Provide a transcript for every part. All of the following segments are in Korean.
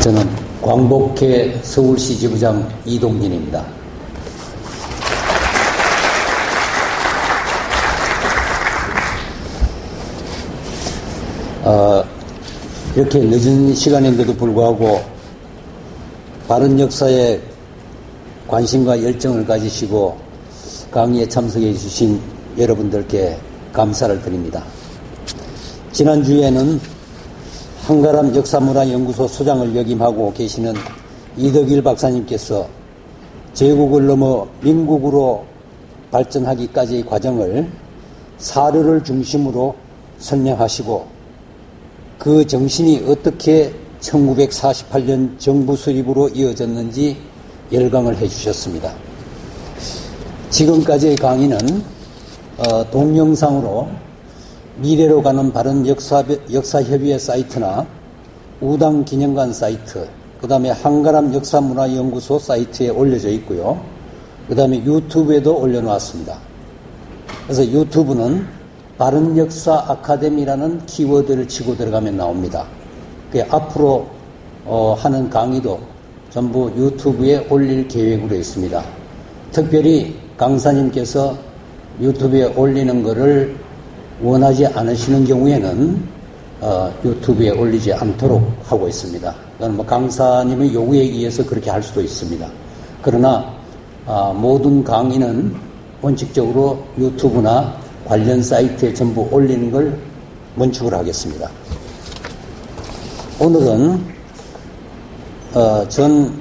저는 광복회 서울시 지부장 이동진입니다. 이렇게 늦은 시간인데도 불구하고 바른 역사에 관심과 열정을 가지시고 강의에 참석해 주신 여러분들께 감사를 드립니다. 지난주에는 한가람 역사문화연구소 소장을 역임하고 계시는 이덕일 박사님께서 제국을 넘어 민국으로 발전하기까지의 과정을 사료를 중심으로 설명하시고 그 정신이 어떻게 1948년 정부 수립으로 이어졌는지 열강을 해주셨습니다. 지금까지의 강의는 동영상으로 미래로 가는 바른 역사협의회 사이트나 우당기념관 사이트, 그 다음에 한가람 역사문화연구소 사이트에 올려져 있고요. 그 다음에 유튜브에도 올려놓았습니다. 그래서 유튜브는 바른 역사 아카데미라는 키워드를 치고 들어가면 나옵니다. 앞으로 하는 강의도 전부 유튜브에 올릴 계획으로 있습니다. 특별히 강사님께서 유튜브에 올리는 것을 원하지 않으시는 경우에는 유튜브에 올리지 않도록 하고 있습니다. 그건 강사님의 요구에 의해서 그렇게 할 수도 있습니다. 그러나 모든 강의는 원칙적으로 유튜브나 관련 사이트에 전부 올리는 걸 원칙으로 하겠습니다. 오늘은 전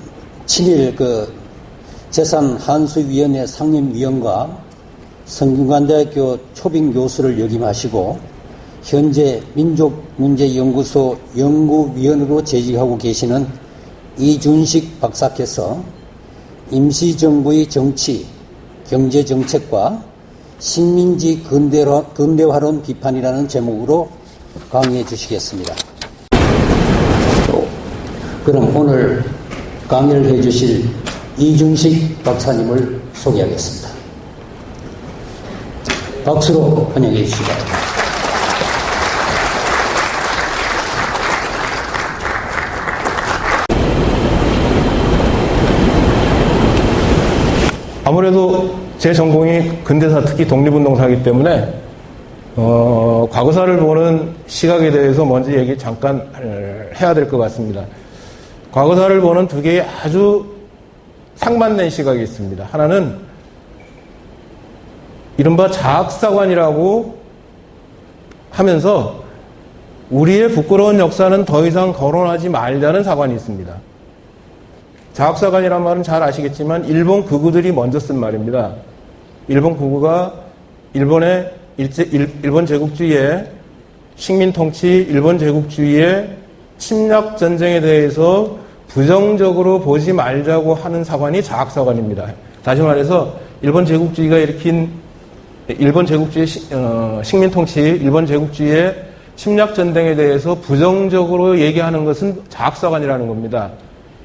친일 재산한수위원회 상임위원과 성균관대학교 초빙 교수를 역임하시고 현재 민족문제연구소 연구위원으로 재직하고 계시는 이준식 박사께서 임시정부의 정치, 경제정책과 식민지 근대화론 비판이라는 제목으로 강의해 주시겠습니다. 그럼 오늘 강의를 해 주실 이준식 박사님을 소개하겠습니다. 박수로 환영해 주시기 바랍니다. 아무래도 제 전공이 근대사, 특히 독립운동사이기 때문에 과거사를 보는 시각에 대해서 먼저 얘기 잠깐 해야 될 것 같습니다. 과거사를 보는 두 개의 아주 상반된 시각이 있습니다. 하나는 이른바 자학사관이라고 하면서 우리의 부끄러운 역사는 더 이상 거론하지 말자는 사관이 있습니다. 자학사관이란 말은 잘 아시겠지만 일본 극우들이 먼저 쓴 말입니다. 일본 극우가 일본 제국주의의 식민통치, 일본 제국주의의 침략 전쟁에 대해서 부정적으로 보지 말자고 하는 사관이 자학사관입니다. 다시 말해서 일본 제국주의가 일으킨 일본 제국주의 식민통치, 일본 제국주의의 침략 전쟁에 대해서 부정적으로 얘기하는 것은 자학사관이라는 겁니다.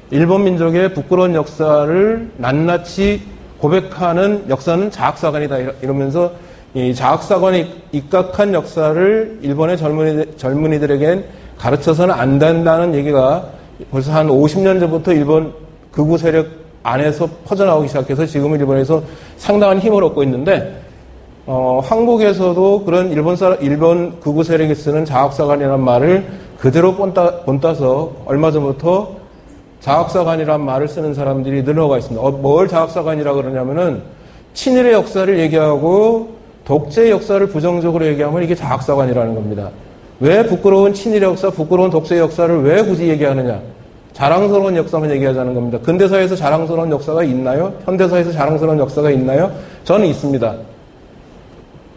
일본 민족의 부끄러운 역사를 낱낱이 고백하는 역사는 자학사관이다 이러면서 이 자학사관에 입각한 역사를 일본의 젊은이들에겐 가르쳐서는 안 된다는 얘기가 벌써 한 50년 전부터 일본 극우 세력 안에서 퍼져나오기 시작해서 지금은 일본에서 상당한 힘을 얻고 있는데 한국에서도 그런 일본 극우 세력이 쓰는 자학사관이라는 말을 그대로 본따서 얼마 전부터 자학사관이라는 말을 쓰는 사람들이 늘어가 있습니다. 뭘 자학사관이라고 그러냐면은 친일의 역사를 얘기하고 독재의 역사를 부정적으로 얘기하면 이게 자학사관이라는 겁니다. 왜 부끄러운 친일의 역사, 부끄러운 독재의 역사를 왜 굳이 얘기하느냐? 자랑스러운 역사만 얘기하자는 겁니다. 근대사에서 자랑스러운 역사가 있나요? 현대사에서 자랑스러운 역사가 있나요? 저는 있습니다.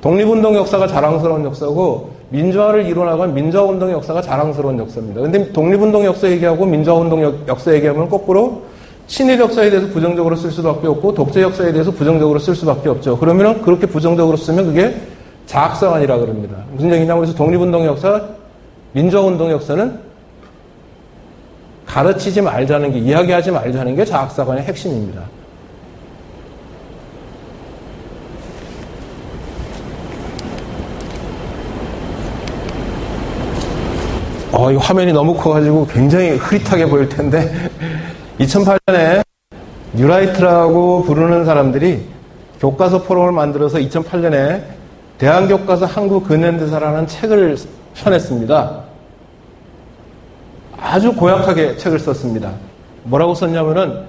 독립운동 역사가 자랑스러운 역사고 민주화를 이뤄나간 민주화운동의 역사가 자랑스러운 역사입니다. 근데 독립운동 역사 얘기하고 민주화운동 역사 얘기하면 거꾸로 친일 역사에 대해서 부정적으로 쓸 수밖에 없고 독재 역사에 대해서 부정적으로 쓸 수밖에 없죠. 그러면 그렇게 부정적으로 쓰면 그게 자학사관이라 그럽니다. 무슨 얘기냐면 그래서 독립운동 역사, 민주화운동 역사는 가르치지 말자는 게, 이야기하지 말자는 게 자학사관의 핵심입니다. 이 화면이 너무 커가지고 굉장히 흐릿하게 보일 텐데 2008년에 뉴라이트라고 부르는 사람들이 교과서 포럼을 만들어서 2008년에 대한교과서 한국 근현대사라는 책을 펴냈습니다. 아주 고약하게 책을 썼습니다. 뭐라고 썼냐면은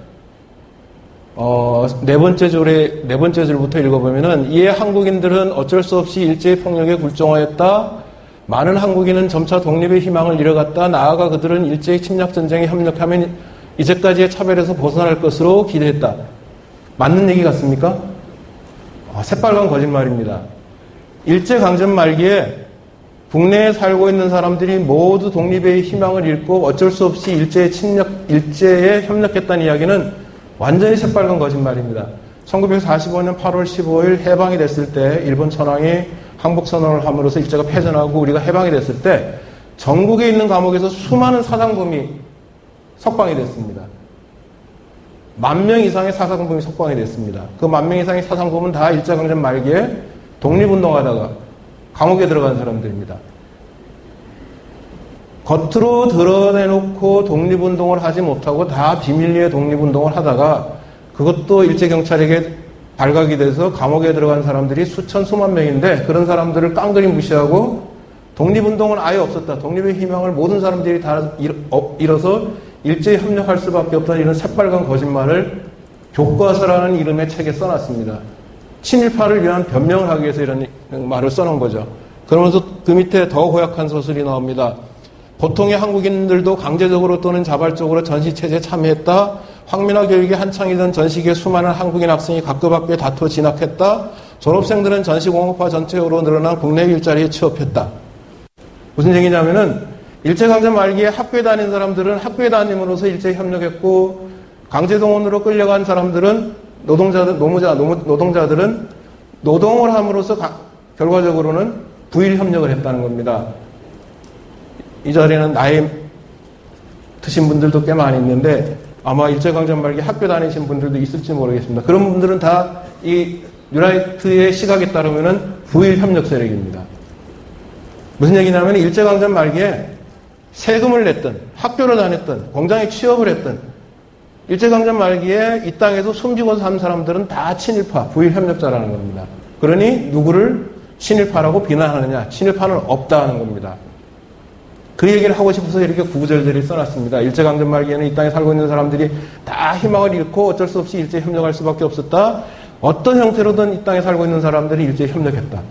네 번째 줄부터 읽어보면은 이에 한국인들은 어쩔 수 없이 일제의 폭력에 굴종하였다. 많은 한국인은 점차 독립의 희망을 잃어갔다. 나아가 그들은 일제의 침략 전쟁에 협력하면 이제까지의 차별에서 벗어날 것으로 기대했다. 맞는 얘기 같습니까? 새빨간 거짓말입니다. 일제강점 말기에 국내에 살고 있는 사람들이 모두 독립의 희망을 잃고 어쩔 수 없이 일제에 협력했다는 이야기는 완전히 새빨간 거짓말입니다. 1945년 8월 15일 해방이 됐을 때 일본 천황이 항복선언을 함으로써 일제가 패전하고 우리가 해방이 됐을 때 전국에 있는 감옥에서 수많은 사상범이 석방이 됐습니다. 10,000명 이상의 사상범이 석방이 됐습니다. 그 10,000명 이상의 사상범은 다 일제강점 말기에 독립운동하다가 감옥에 들어간 사람들입니다. 겉으로 드러내놓고 독립운동을 하지 못하고 다 비밀리에 독립운동을 하다가 그것도 일제경찰에게 발각이 돼서 감옥에 들어간 사람들이 수천 수만 명인데 그런 사람들을 깡그리 무시하고 독립운동은 아예 없었다. 독립의 희망을 모든 사람들이 다 잃어서 일제에 협력할 수밖에 없다는 이런 새빨간 거짓말을 교과서라는 이름의 책에 써놨습니다. 친일파를 위한 변명을 하기 위해서 이런 말을 써놓은 거죠. 그러면서 그 밑에 더 고약한 서술이 나옵니다. 보통의 한국인들도 강제적으로 또는 자발적으로 전시체제에 참여했다. 황민화 교육이 한창이던 전시기에 수많은 한국인 학생이 각급 학교에 다투어 진학했다. 졸업생들은 전시공업화 전체적으로 늘어난 국내 일자리에 취업했다. 무슨 얘기냐면은 일제강점 말기에 학교에 다닌 사람들은 학교에 다님으로써 일제에 협력했고 강제동원으로 끌려간 사람들은 노동자들은 노동을 함으로써 결과적으로는 부일 협력을 했다는 겁니다. 이 자리에는 나이 드신 분들도 꽤 많이 있는데 아마 일제강점 말기 학교 다니신 분들도 있을지 모르겠습니다. 그런 분들은 다 이 뉴라이트의 시각에 따르면은 부일 협력 세력입니다. 무슨 얘기냐면 일제강점 말기에 세금을 냈던, 학교를 다녔던, 공장에 취업을 했던 일제강점 말기에 이 땅에서 숨지고 산 사람들은 다 친일파, 부일 협력자라는 겁니다. 그러니 누구를 친일파라고 비난하느냐? 친일파는 없다는 겁니다. 그 얘기를 하고 싶어서 이렇게 구구절절히 써놨습니다. 일제강점 말기에는 이 땅에 살고 있는 사람들이 다 희망을 잃고 어쩔 수 없이 일제에 협력할 수밖에 없었다. 어떤 형태로든 이 땅에 살고 있는 사람들이 일제에 협력했다.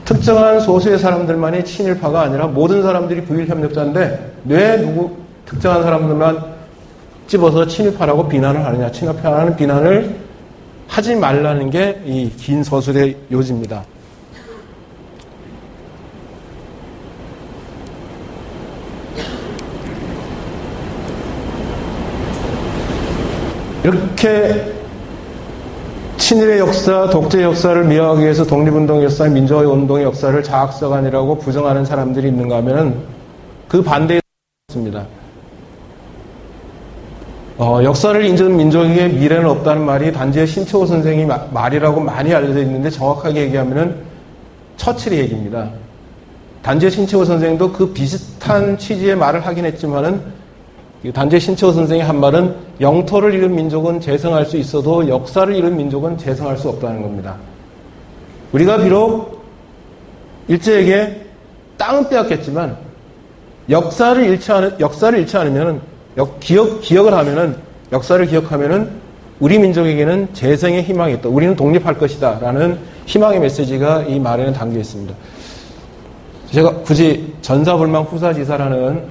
특정한 소수의 사람들만이 친일파가 아니라 모든 사람들이 부일 협력자인데 왜 특정한 사람들만 집어서 친일파라고 비난을 하느냐. 친일파라는 비난을 하지 말라는 게 이 긴 서술의 요지입니다. 이렇게 친일의 역사, 독재의 역사를 미화하기 위해서 독립운동의 역사, 민주화의 운동의 역사를 자학서관이라고 부정하는 사람들이 있는가 하면 그 반대에 있습니다. 역사를 잊은 민족에게 미래는 없다는 말이 단지의 신채호 선생이 말이라고 많이 알려져 있는데 정확하게 얘기하면은 처칠의 얘기입니다. 단지의 신채호 선생도 그 비슷한 취지의 말을 하긴 했지만은 단지의 신채호 선생이 한 말은 영토를 잃은 민족은 재성할 수 있어도 역사를 잃은 민족은 재성할 수 없다는 겁니다. 우리가 비록 일제에게 땅은 빼앗겼지만 역사를 잃지 않으면 기억을 하면은 역사를 기억하면은 우리 민족에게는 재생의 희망이 있다. 우리는 독립할 것이다라는 희망의 메시지가 이 말에는 담겨 있습니다. 제가 굳이 전사불망 후사지사라는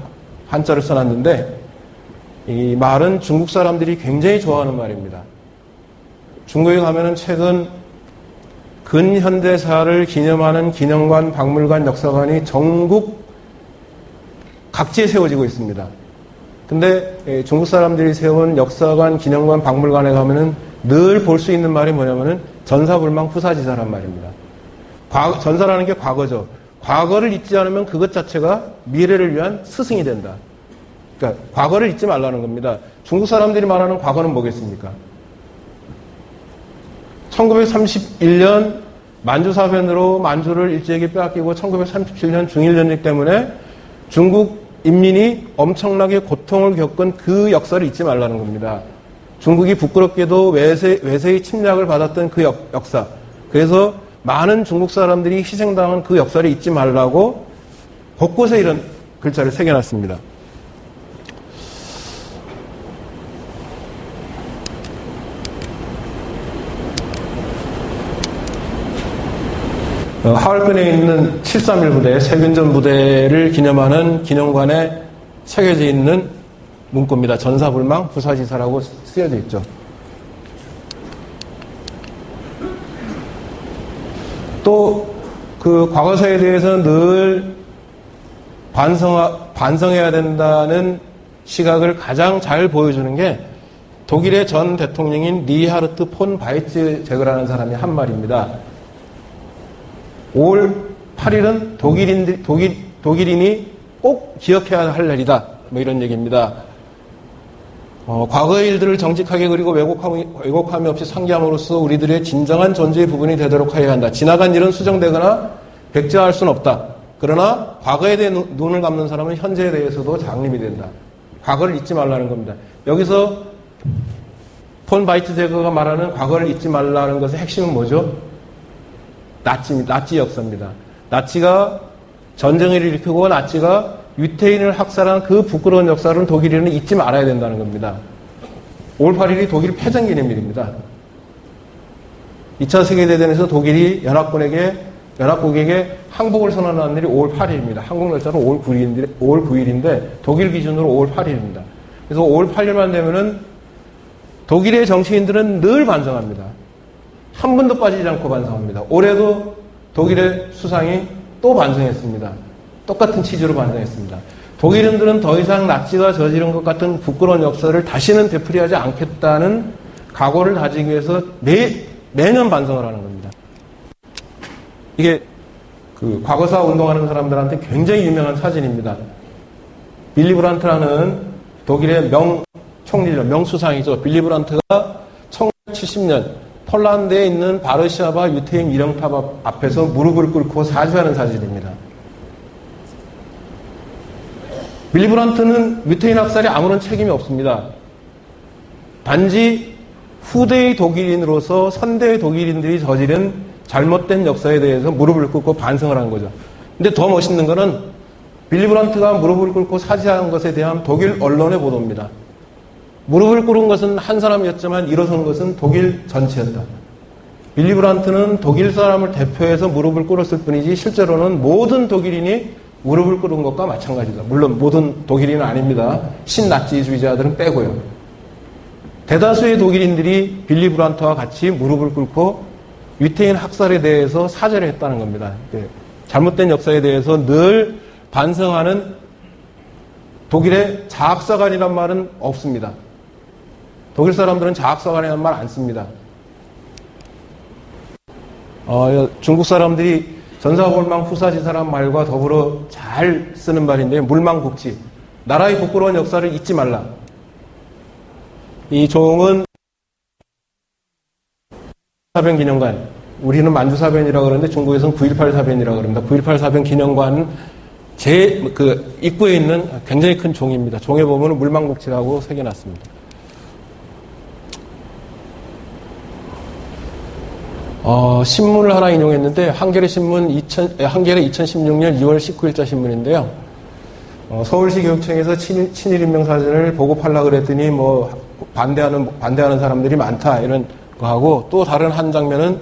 한자를 써놨는데 이 말은 중국 사람들이 굉장히 좋아하는 말입니다. 중국에 가면은 최근 근현대사를 기념하는 기념관, 박물관, 역사관이 전국 각지에 세워지고 있습니다. 근데 중국 사람들이 세운 역사관, 기념관, 박물관에 가면은 늘 볼 수 있는 말이 뭐냐면은 전사불망 후사지사란 말입니다. 전사라는 게 과거죠. 과거를 잊지 않으면 그것 자체가 미래를 위한 스승이 된다. 그러니까 과거를 잊지 말라는 겁니다. 중국 사람들이 말하는 과거는 뭐겠습니까? 1931년 만주사변으로 만주를 일제에게 빼앗기고 1937년 중일전쟁 때문에 중국 인민이 엄청나게 고통을 겪은 그 역사를 잊지 말라는 겁니다. 중국이 부끄럽게도 외세의 침략을 받았던 그 역사. 그래서 많은 중국 사람들이 희생당한 그 역사를 잊지 말라고 곳곳에 이런 글자를 새겨놨습니다. 하얼빈에 있는 731 부대, 세균전 부대를 기념하는 기념관에 새겨져 있는 문구입니다. 전사불망 부사지사라고 쓰여져 있죠. 또 그 과거사에 대해서 늘 반성해야 된다는 시각을 가장 잘 보여주는 게 독일의 전 대통령인 리하르트 폰 바이츠제거라는 사람이 한 말입니다. 5월 8일은 독일인이 꼭 기억해야 할 날이다. 뭐 이런 얘기입니다. 과거의 일들을 정직하게 그리고 왜곡함이 없이 상기함으로써 우리들의 진정한 존재의 부분이 되도록 해야 한다. 지나간 일은 수정되거나 백지화할 수는 없다. 그러나 과거에 대해 눈을 감는 사람은 현재에 대해서도 장림이 된다. 과거를 잊지 말라는 겁니다. 여기서 폰 바이츠제거가 말하는 과거를 잊지 말라는 것의 핵심은 뭐죠? 나치 역사입니다. 나치가 전쟁을 일으키고 나치가 유태인을 학살한 그 부끄러운 역사를 독일인은 잊지 말아야 된다는 겁니다. 5월 8일이 독일 패전기념일입니다. 2차 세계대전에서 독일이 연합국에게 항복을 선언한 날이 5월 8일입니다. 한국 날짜는 5월 9일인데 독일 기준으로 5월 8일입니다. 그래서 5월 8일만 되면은 독일의 정치인들은 늘 반성합니다. 한 번도 빠지지 않고 반성합니다. 올해도 독일의 수상이 또 반성했습니다. 똑같은 취지로 반성했습니다. 독일인들은 더 이상 나치가 저지른 것 같은 부끄러운 역사를 다시는 되풀이하지 않겠다는 각오를 다지기 위해서 매년 반성을 하는 겁니다. 이게 그 과거사 운동하는 사람들한테 굉장히 유명한 사진입니다. 빌리 브란트라는 독일의 총리죠. 명수상이죠. 빌리 브란트가 1970년 폴란드에 있는 바르샤바 유태인 미령탑 앞에서 무릎을 꿇고 사죄하는 사진입니다. 빌리 브란트는 유태인 학살에 아무런 책임이 없습니다. 단지 후대의 독일인으로서 선대의 독일인들이 저지른 잘못된 역사에 대해서 무릎을 꿇고 반성을 한 거죠. 근데 더 멋있는 거는 빌리 브란트가 무릎을 꿇고 사죄한 것에 대한 독일 언론의 보도입니다. 무릎을 꿇은 것은 한 사람이었지만 일어선 것은 독일 전체였다. 빌리 브란트는 독일 사람을 대표해서 무릎을 꿇었을 뿐이지 실제로는 모든 독일인이 무릎을 꿇은 것과 마찬가지다. 물론 모든 독일인은 아닙니다. 신나치주의자들은 빼고요. 대다수의 독일인들이 빌리 브란트와 같이 무릎을 꿇고 유태인 학살에 대해서 사죄를 했다는 겁니다. 잘못된 역사에 대해서 늘 반성하는 독일의 자학사관이란 말은 없습니다. 독일 사람들은 자학사관이라는 말 안 씁니다. 중국 사람들이 전사불망 후사지사란 말과 더불어 잘 쓰는 말인데요. 물망국지. 나라의 부끄러운 역사를 잊지 말라. 이 종은 사변 기념관. 우리는 만주사변이라고 그러는데 중국에서는 9.18 사변이라고 그럽니다. 9.18 사변 기념관은 입구에 있는 굉장히 큰 종입니다. 종에 보면 물망국지라고 새겨놨습니다. 신문을 하나 인용했는데, 한겨레 2016년 2월 19일자 신문인데요. 서울시 교육청에서 친일인명 사진을 보고하려고 그랬더니, 반대하는 사람들이 많다, 이런 거 하고, 또 다른 한 장면은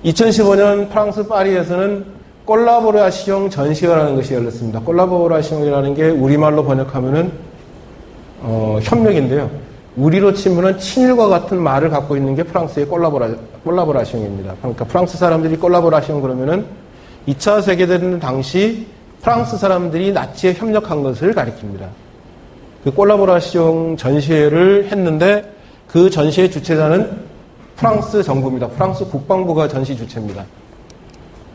2015년 프랑스 파리에서는 콜라보라시옹 전시회라는 것이 열렸습니다. 콜라보라시옹이라는 게 우리말로 번역하면은, 협력인데요. 우리로 치면은 친일과 같은 말을 갖고 있는 게 프랑스의 콜라보라시옹입니다. 그러니까 프랑스 사람들이 콜라보라시옹 그러면은 2차 세계대전 당시 프랑스 사람들이 나치에 협력한 것을 가리킵니다. 그 콜라보라시옹 전시회를 했는데 그 전시회 주최자는 프랑스 정부입니다. 프랑스 국방부가 전시 주체입니다.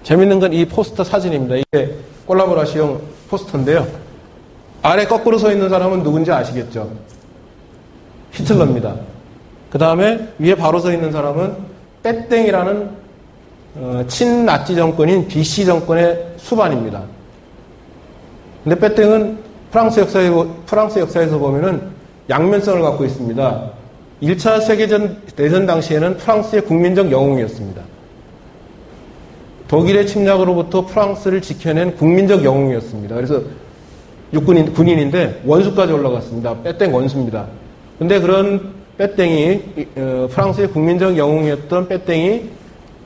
재밌는 건 이 포스터 사진입니다. 이게 콜라보라시옹 포스터인데요. 아래 거꾸로 서 있는 사람은 누군지 아시겠죠? 히틀러입니다. 그 다음에 위에 바로 서 있는 사람은 빼땡이라는 친나치 정권인 BC 정권의 수반입니다. 근데 빼땡은 프랑스 역사에서 보면은 양면성을 갖고 있습니다. 1차 세계대전 당시에는 프랑스의 국민적 영웅이었습니다. 독일의 침략으로부터 프랑스를 지켜낸 국민적 영웅이었습니다. 그래서 군인인데 원수까지 올라갔습니다. 빼땡 원수입니다. 근데 그런 빼땡이, 프랑스의 국민적 영웅이었던 빼땡이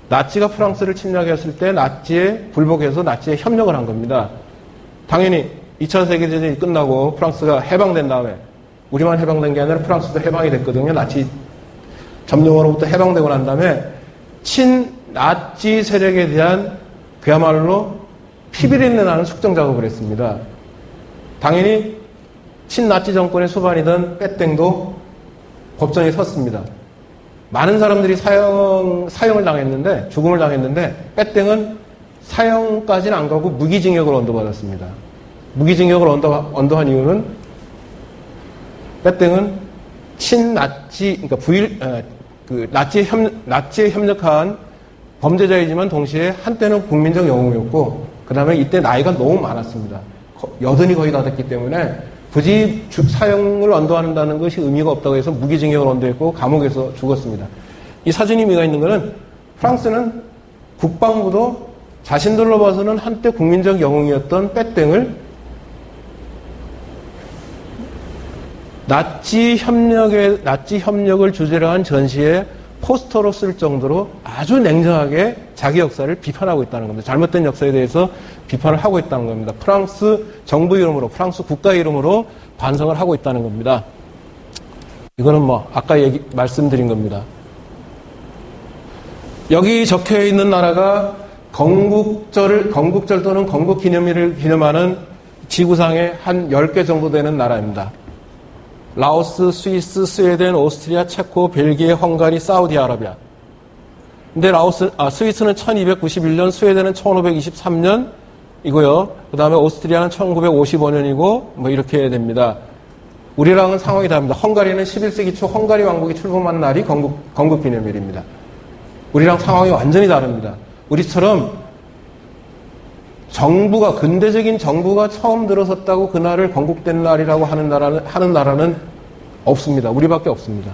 나치가 프랑스를 침략했을 때 나치에 굴복해서 나치에 협력을 한 겁니다. 당연히 2차 세계대전이 끝나고 프랑스가 해방된 다음에 우리만 해방된 게 아니라 프랑스도 해방이 됐거든요. 나치 점령으로부터 해방되고 난 다음에 친나치 세력에 대한 그야말로 피비린내 나는 숙정 작업을 했습니다. 당연히 친나치 정권의 수반이던 빼땡도 법정에 섰습니다. 많은 사람들이 사형을 당했는데, 죽음을 당했는데, 빼땡은 사형까지는 안 가고 무기징역을 언도받았습니다. 무기징역을 언도한 이유는 빼땡은 친나치, 그러니까 나치에 협력한 범죄자이지만 동시에 한때는 국민적 영웅이었고, 그 다음에 이때 나이가 너무 많았습니다. 여든이 거의 다 됐기 때문에 굳이 사형을 언도한다는 것이 의미가 없다고 해서 무기징역을 언도했고 감옥에서 죽었습니다. 이 사진 의미가 있는 것은 프랑스는 국방부도 자신들로 봐서는 한때 국민적 영웅이었던 빼땡을 나치 협력을 주제로 한 전시에 포스터로 쓸 정도로 아주 냉정하게 자기 역사를 비판하고 있다는 겁니다. 잘못된 역사에 대해서 비판을 하고 있다는 겁니다. 프랑스 정부 이름으로, 프랑스 국가 이름으로 반성을 하고 있다는 겁니다. 이거는 아까 말씀드린 겁니다. 여기 적혀 있는 나라가 건국절 또는 건국기념일을 기념하는 지구상의 한 10개 정도 되는 나라입니다. 라오스, 스위스, 스웨덴, 오스트리아, 체코, 벨기에, 헝가리, 사우디아라비아. 근데 스위스는 1291년, 스웨덴은 1523년 이고요. 그 다음에 오스트리아는 1955년이고 이렇게 됩니다. 우리랑은 상황이 다릅니다. 헝가리는 11세기 초 헝가리 왕국이 출범한 날이 건국기념일입니다. 우리랑 상황이 완전히 다릅니다. 우리처럼 근대적인 정부가 처음 들어섰다고 그날을 건국된 날이라고 하는 나라는 없습니다. 우리밖에 없습니다.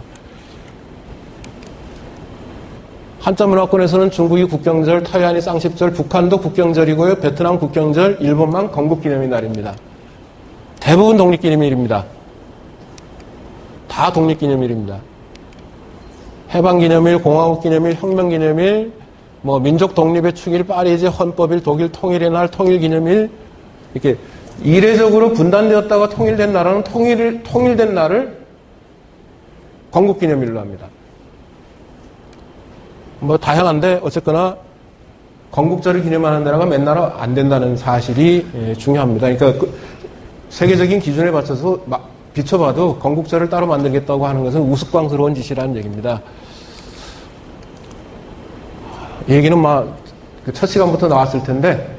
한자문화권에서는 중국이 국경절, 타이완이 쌍십절, 북한도 국경절이고요. 베트남 국경절, 일본만 건국기념일 날입니다. 대부분 독립기념일입니다. 다 독립기념일입니다. 해방기념일, 공화국기념일, 혁명기념일, 민족 독립의 축일, 파리제 헌법일, 독일 통일의 날, 통일기념일, 이렇게 이례적으로 분단되었다가 통일된 나라는 통일된 날을 건국기념일로 합니다. 다양한데 어쨌거나 건국절을 기념하는 나라가 몇 나라 안 된다는 사실이 중요합니다. 그러니까 세계적인 기준에 맞춰서 비춰봐도 건국절을 따로 만들겠다고 하는 것은 우스꽝스러운 짓이라는 얘기입니다. 얘기는 첫 시간부터 나왔을 텐데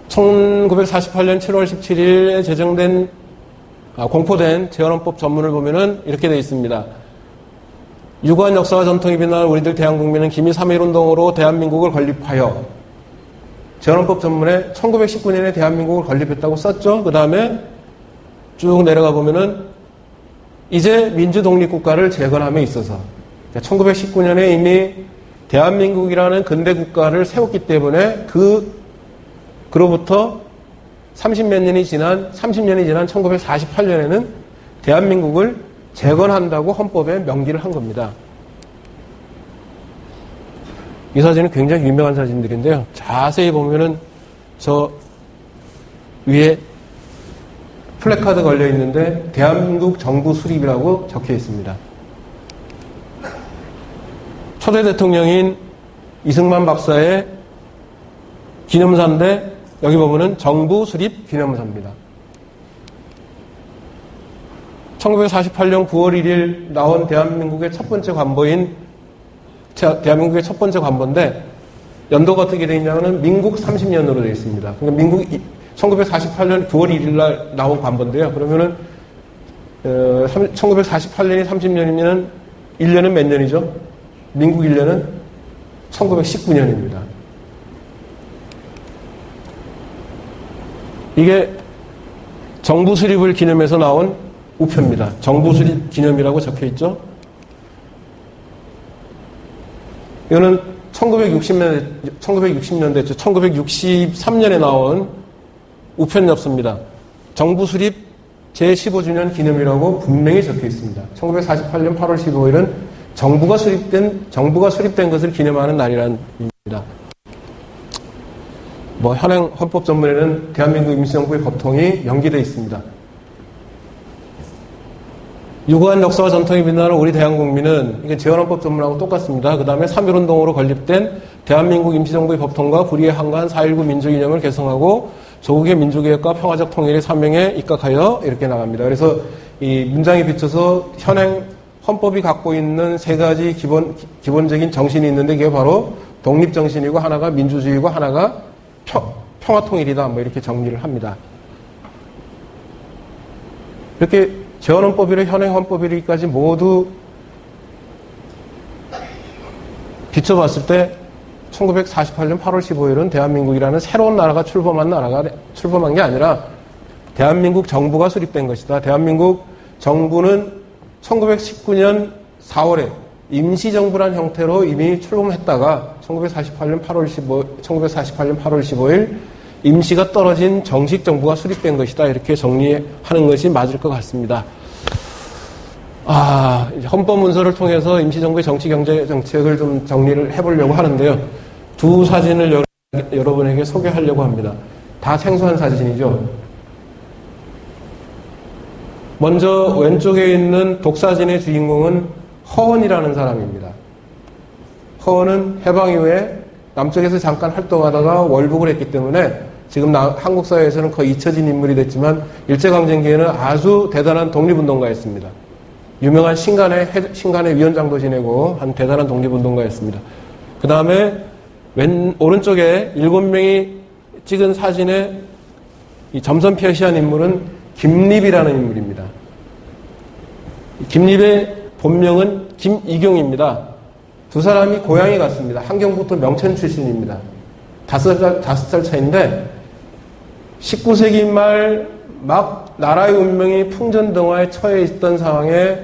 1948년 7월 17일에 공포된 재헌헌법 전문을 보면은 이렇게 되어 있습니다. 유구한 역사와 전통이 빛나는 우리들 대한국민은 기미 3.1운동으로 대한민국을 건립하여 재헌헌법 전문에 1919년에 대한민국을 건립했다고 썼죠. 그 다음에 쭉 내려가 보면은 이제 민주독립국가를 재건함에 있어서 1919년에 이미 대한민국이라는 근대 국가를 세웠기 때문에 그로부터 30몇 년이 지난 1948년에는 대한민국을 재건한다고 헌법에 명기를 한 겁니다. 이 사진은 굉장히 유명한 사진들인데요. 자세히 보면은 저 위에 플래카드 걸려 있는데 대한민국 정부 수립이라고 적혀 있습니다. 초대 대통령인 이승만 박사의 기념사인데 여기 보면은 정부 수립 기념사입니다. 1948년 9월 1일 나온 대한민국의 첫 번째 관보인데 연도가 어떻게 되어 있냐면 민국 30년으로 되어 있습니다. 그러니까 1948년 9월 1일 날 나온 관보인데요. 그러면은 1948년이 30년이면 1년은 몇 년이죠? 민국 1년은 1919년입니다. 이게 정부 수립을 기념해서 나온 우표입니다. 정부 수립 기념이라고 적혀 있죠. 이거는 1960년대, 1963년에 나온 우편엽서입니다. 정부 수립 제15주년 기념이라고 분명히 적혀 있습니다. 1948년 8월 15일은 정부가 수립된 것을 기념하는 날이라는 의미입니다. 현행 헌법 전문에는 대한민국 임시정부의 법통이 명기되어 있습니다. 유구한 역사와 전통이 빛나는 우리 대한국민은 이게 재헌헌법 전문하고 똑같습니다. 그 다음에 3.1운동으로 건립된 대한민국 임시정부의 법통과 불의에 항거한 4.19 민주이념을 개성하고 조국의 민주개혁과 평화적 통일의 사명에 입각하여 이렇게 나갑니다. 그래서 이 문장에 비춰서 현행 헌법이 갖고 있는 세 가지 기본적인 정신이 있는데 그게 바로 독립정신이고 하나가 민주주의고 하나가 평화통일이다. 이렇게 정리를 합니다. 이렇게 재헌헌법이라 현행 헌법이라까지 모두 비춰봤을 때 1948년 8월 15일은 대한민국이라는 새로운 나라가 출범한 게 아니라 대한민국 정부가 수립된 것이다. 대한민국 정부는 1919년 4월에 임시정부란 형태로 이미 출범했다가 1948년 8월 15일 임시가 떨어진 정식 정부가 수립된 것이다. 이렇게 정리하는 것이 맞을 것 같습니다. 헌법 문서를 통해서 임시정부의 정치 경제 정책을 좀 정리를 해보려고 하는데요. 두 사진을 여러분에게 소개하려고 합니다. 다 생소한 사진이죠. 먼저 왼쪽에 있는 독사진의 주인공은 허원이라는 사람입니다. 허원은 해방 이후에 남쪽에서 잠깐 활동하다가 월북을 했기 때문에 지금 한국 사회에서는 거의 잊혀진 인물이 됐지만 일제강점기에는 아주 대단한 독립운동가였습니다. 유명한 신간의 위원장도 지내고 한 대단한 독립운동가였습니다. 그 다음에 오른쪽에 7명이 찍은 사진에 이 점선 표시한 인물은 김립이라는 인물입니다. 김립의 본명은 김이경입니다. 두 사람이 고향이 같습니다. 한경북도 명천 출신입니다. 5살 차이인데 19세기 말 막 나라의 운명이 풍전등화에 처해 있던 상황에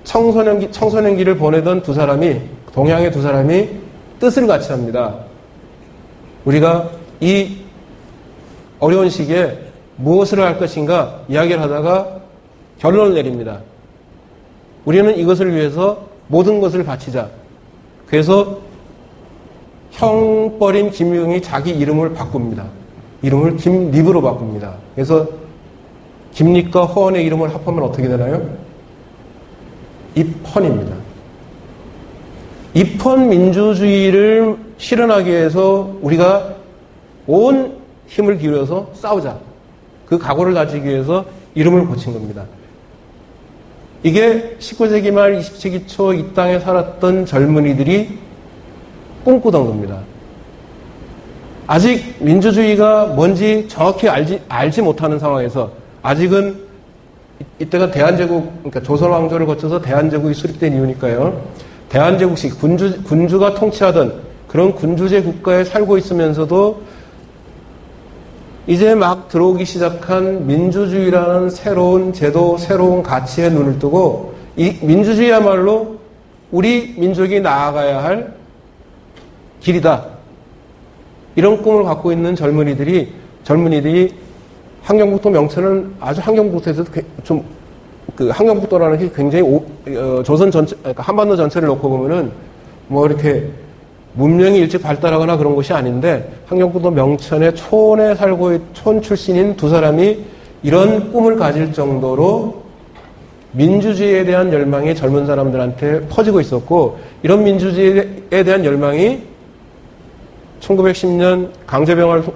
청소년기를 보내던 동양의 두 사람이 뜻을 같이 합니다. 우리가 이 어려운 시기에 무엇을 할 것인가 이야기를 하다가 결론을 내립니다. 우리는 이것을 위해서 모든 것을 바치자. 그래서 형벌인 김유경이 자기 이름을 바꿉니다. 이름을 김립으로 바꿉니다. 그래서 김립과 허원의 이름을 합하면 어떻게 되나요? 입헌입니다. 입헌 민주주의를 실현하기 위해서 우리가 온 힘을 기울여서 싸우자. 그 각오를 다지기 위해서 이름을 고친 겁니다. 이게 19세기 말 20세기 초 이 땅에 살았던 젊은이들이 꿈꾸던 겁니다. 아직 민주주의가 뭔지 정확히 알지 못하는 상황에서 아직은 이때가 대한제국, 그러니까 조선왕조를 거쳐서 대한제국이 수립된 이유니까요. 대한제국식 군주가 통치하던 그런 군주제 국가에 살고 있으면서도 이제 막 들어오기 시작한 민주주의라는 새로운 제도, 새로운 가치에 눈을 뜨고 이 민주주의야말로 우리 민족이 나아가야 할 길이다. 이런 꿈을 갖고 있는 젊은이들이 함경북도 명천은 아주 함경북도에서도 좀 함경북도라는 게 굉장히 조선 전체, 그러니까 한반도 전체를 놓고 보면은 이렇게 문명이 일찍 발달하거나 그런 곳이 아닌데 함경북도 명천의 촌 출신인 두 사람이 이런 꿈을 가질 정도로 민주주의에 대한 열망이 젊은 사람들한테 퍼지고 있었고 이런 민주주의에 대한 열망이 1910년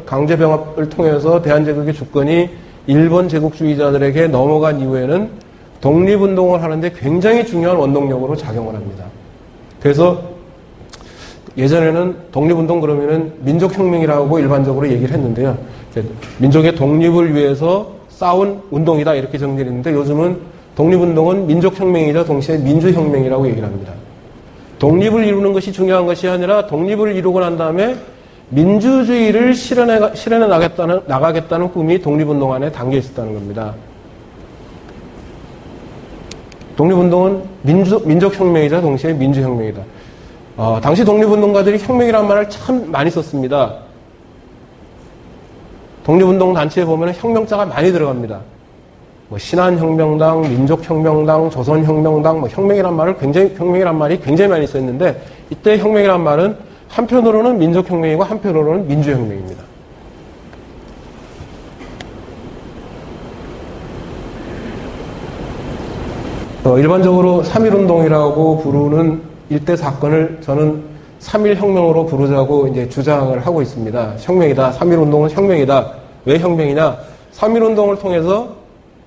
강제병합을 통해서 대한제국의 주권이 일본 제국주의자들에게 넘어간 이후에는 독립운동을 하는데 굉장히 중요한 원동력으로 작용을 합니다. 그래서 예전에는 독립운동 그러면은 민족혁명이라고 일반적으로 얘기를 했는데요. 민족의 독립을 위해서 싸운 운동이다 이렇게 정리를 했는데 요즘은 독립운동은 민족혁명이자 동시에 민주혁명이라고 얘기를 합니다. 독립을 이루는 것이 중요한 것이 아니라 독립을 이루고 난 다음에 민주주의를 실현해 나가겠다는 꿈이 독립운동 안에 담겨 있었다는 겁니다. 독립운동은 민족혁명이자 동시에 민주혁명이다. 당시 독립운동가들이 혁명이라는 말을 참 많이 썼습니다. 독립운동 단체에 보면 혁명자가 많이 들어갑니다. 신한혁명당, 민족혁명당, 조선혁명당, 혁명이란 말이 굉장히 많이 썼는데, 이때 혁명이란 말은 한편으로는 민족혁명이고 한편으로는 민주혁명입니다. 일반적으로 3.1운동이라고 부르는 일대 사건을 저는 3.1혁명으로 부르자고 이제 주장을 하고 있습니다. 혁명이다. 3.1운동은 혁명이다. 왜 혁명이냐? 3.1운동을 통해서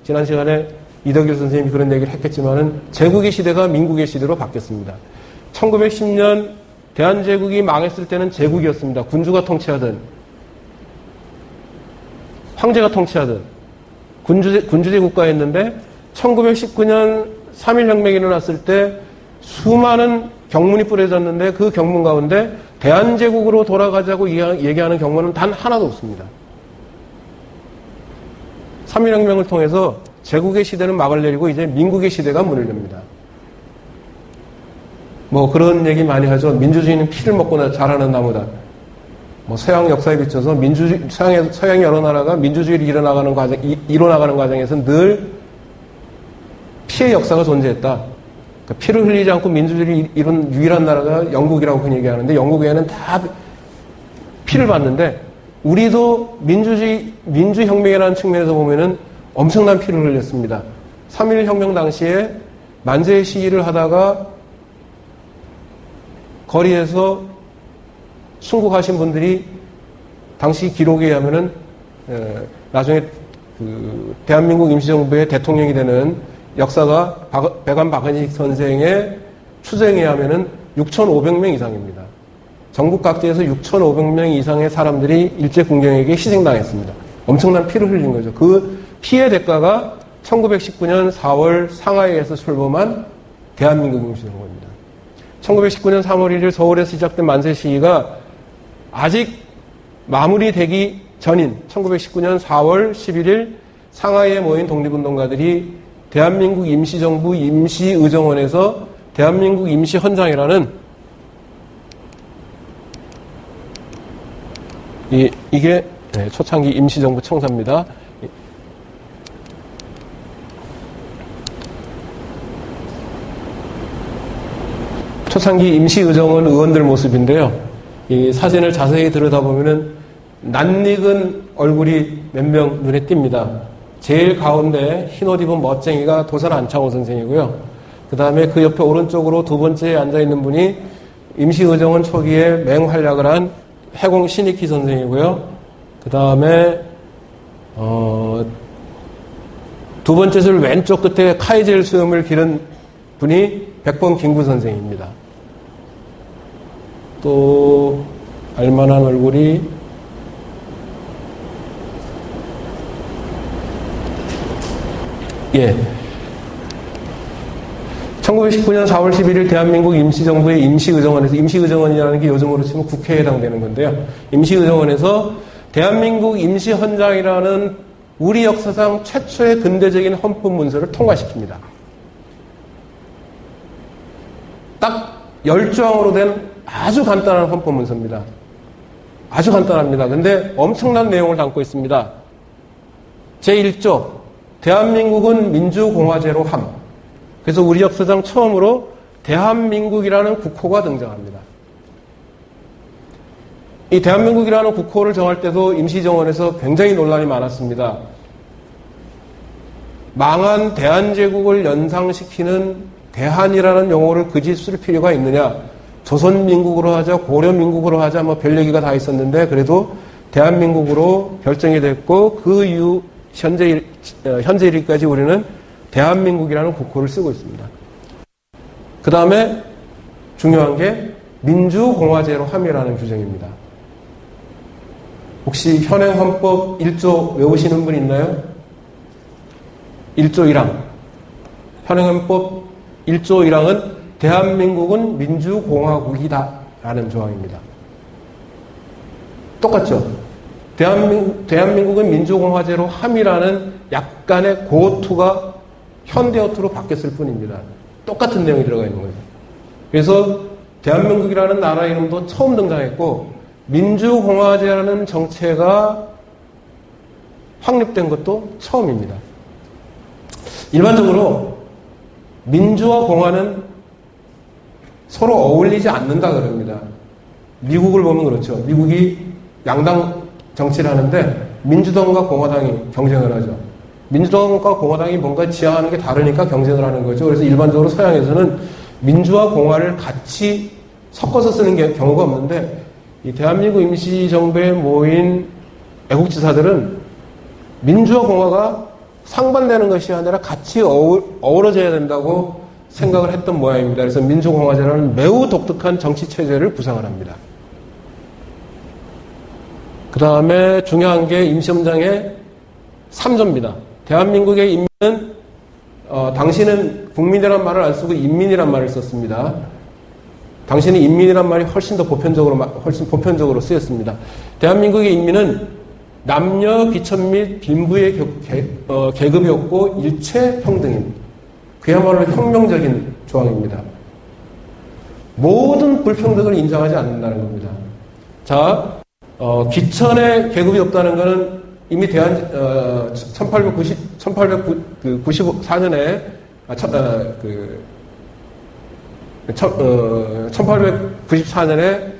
지난 시간에 이덕일 선생님이 그런 얘기를 했겠지만은 제국의 시대가 민국의 시대로 바뀌었습니다. 1910년 대한제국이 망했을 때는 제국이었습니다. 군주가 통치하든 황제가 통치하든 군주제 국가였는데 1919년 3.1혁명이 일어났을 때 수많은 경문이 뿌려졌는데 그 경문 가운데 대한제국으로 돌아가자고 얘기하는 경문은 단 하나도 없습니다. 3.1혁명을 통해서 제국의 시대는 막을 내리고 이제 민국의 시대가 문을 엽니다. 그런 얘기 많이 하죠. 민주주의는 피를 먹고 자라는 나무다. 서양 역사에 비춰서 서양 여러 나라가 민주주의를 이뤄나가는 과정에서 늘 피의 역사가 존재했다. 그러니까 피를 흘리지 않고 민주주의를 이룬 유일한 나라가 영국이라고 흔히 얘기하는데 영국에는 다 피를 봤는데 우리도 민주혁명이라는 측면에서 보면은 엄청난 피를 흘렸습니다. 3.1 혁명 당시에 만세 시위를 하다가 거리에서 순국하신 분들이 당시 기록에 의하면은 나중에 대한민국 임시정부의 대통령이 되는 역사가 백안 박은식 선생의 추정에 의하면은 6,500명 이상입니다. 전국 각지에서 6,500명 이상의 사람들이 일제군경에게 희생당했습니다. 엄청난 피를 흘린 거죠. 그 피의 대가가 1919년 4월 상하이에서 출범한 대한민국 임시정부입니다. 1919년 3월 1일 서울에서 시작된 만세 시위가 아직 마무리되기 전인 1919년 4월 11일 상하이에 모인 독립운동가들이 대한민국 임시정부 임시의정원에서 대한민국 임시헌장이라는 이게 초창기 임시정부 청사입니다. 초창기 임시의정원 의원들 모습인데요. 이 사진을 자세히 들여다보면은 낯익은 얼굴이 몇 명 눈에 띕니다. 제일 가운데 흰옷 입은 멋쟁이가 도산 안창호 선생이고요. 그 다음에 그 옆에 오른쪽으로 두 번째에 앉아있는 분이 임시의정원 초기에 맹활약을 한 해공 신익희 선생이고요. 그 다음에 두 번째 줄 왼쪽 끝에 카이젤 수염을 기른 분이 백범 김구 선생입니다. 또 알만한 얼굴이 1919년 4월 11일 대한민국 임시정부의 임시의정원에서, 임시의정원이라는 게 요즘으로 치면 국회에 해당되는 건데요. 임시의정원에서 대한민국 임시헌장이라는 우리 역사상 최초의 근대적인 헌법 문서를 통과시킵니다. 딱 10조항으로 된 아주 간단한 헌법 문서입니다. 아주 간단합니다. 근데 엄청난 내용을 담고 있습니다. 제1조, 대한민국은 민주공화제로 함. 그래서 우리 역사상 처음으로 대한민국이라는 국호가 등장합니다. 이 대한민국이라는 국호를 정할 때도 임시정원에서 굉장히 논란이 많았습니다. 망한 대한제국을 연상시키는 대한이라는 용어를 굳이 쓸 필요가 있느냐. 조선민국으로 하자, 고려민국으로 하자, 별 얘기가 다 있었는데 그래도 대한민국으로 결정이 됐고 그 이후 현재 일까지 우리는 대한민국이라는 국호를 쓰고 있습니다. 그 다음에 중요한 게 민주공화제로 함이라는 규정입니다. 혹시 현행헌법 1조 외우시는 분 있나요? 1조 1항. 현행헌법 1조 1항은 대한민국은 민주공화국이다라는 조항입니다. 똑같죠? 대한민국은 민주공화제로 함이라는 약간의 고어투가 현대어투로 바뀌었을 뿐입니다. 똑같은 내용이 들어가 있는 거죠. 그래서 대한민국이라는 나라 이름도 처음 등장했고 민주공화제라는 정체가 확립된 것도 처음입니다. 일반적으로 민주와 공화는 서로 어울리지 않는다 그럽니다. 미국을 보면 그렇죠. 미국이 양당 정치를 하는데 민주당과 공화당이 경쟁을 하죠. 민주당과 공화당이 뭔가 지향하는 게 다르니까 경쟁을 하는 거죠. 그래서 일반적으로 서양에서는 민주와 공화를 같이 섞어서 쓰는 경우가 없는데 이 대한민국 임시정부에 모인 애국지사들은 민주와 공화가 상반되는 것이 아니라 같이 어우러져야 된다고 생각을 했던 모양입니다. 그래서 민주공화제라는 매우 독특한 정치체제를 구상을 합니다. 그 다음에 중요한 게 임시헌장의 3조입니다. 대한민국의 인민은 당신은 국민이란 말을 안 쓰고 인민이란 말을 썼습니다. 당신은 인민이란 말이 훨씬 보편적으로 쓰였습니다. 대한민국의 인민은 남녀, 귀천 및 빈부의 계급이 없고 일체 평등인 그야말로 혁명적인 조항입니다. 모든 불평등을 인정하지 않는다는 겁니다. 자, 귀천의 계급이 없다는 것은 이미 1894년에 1894년에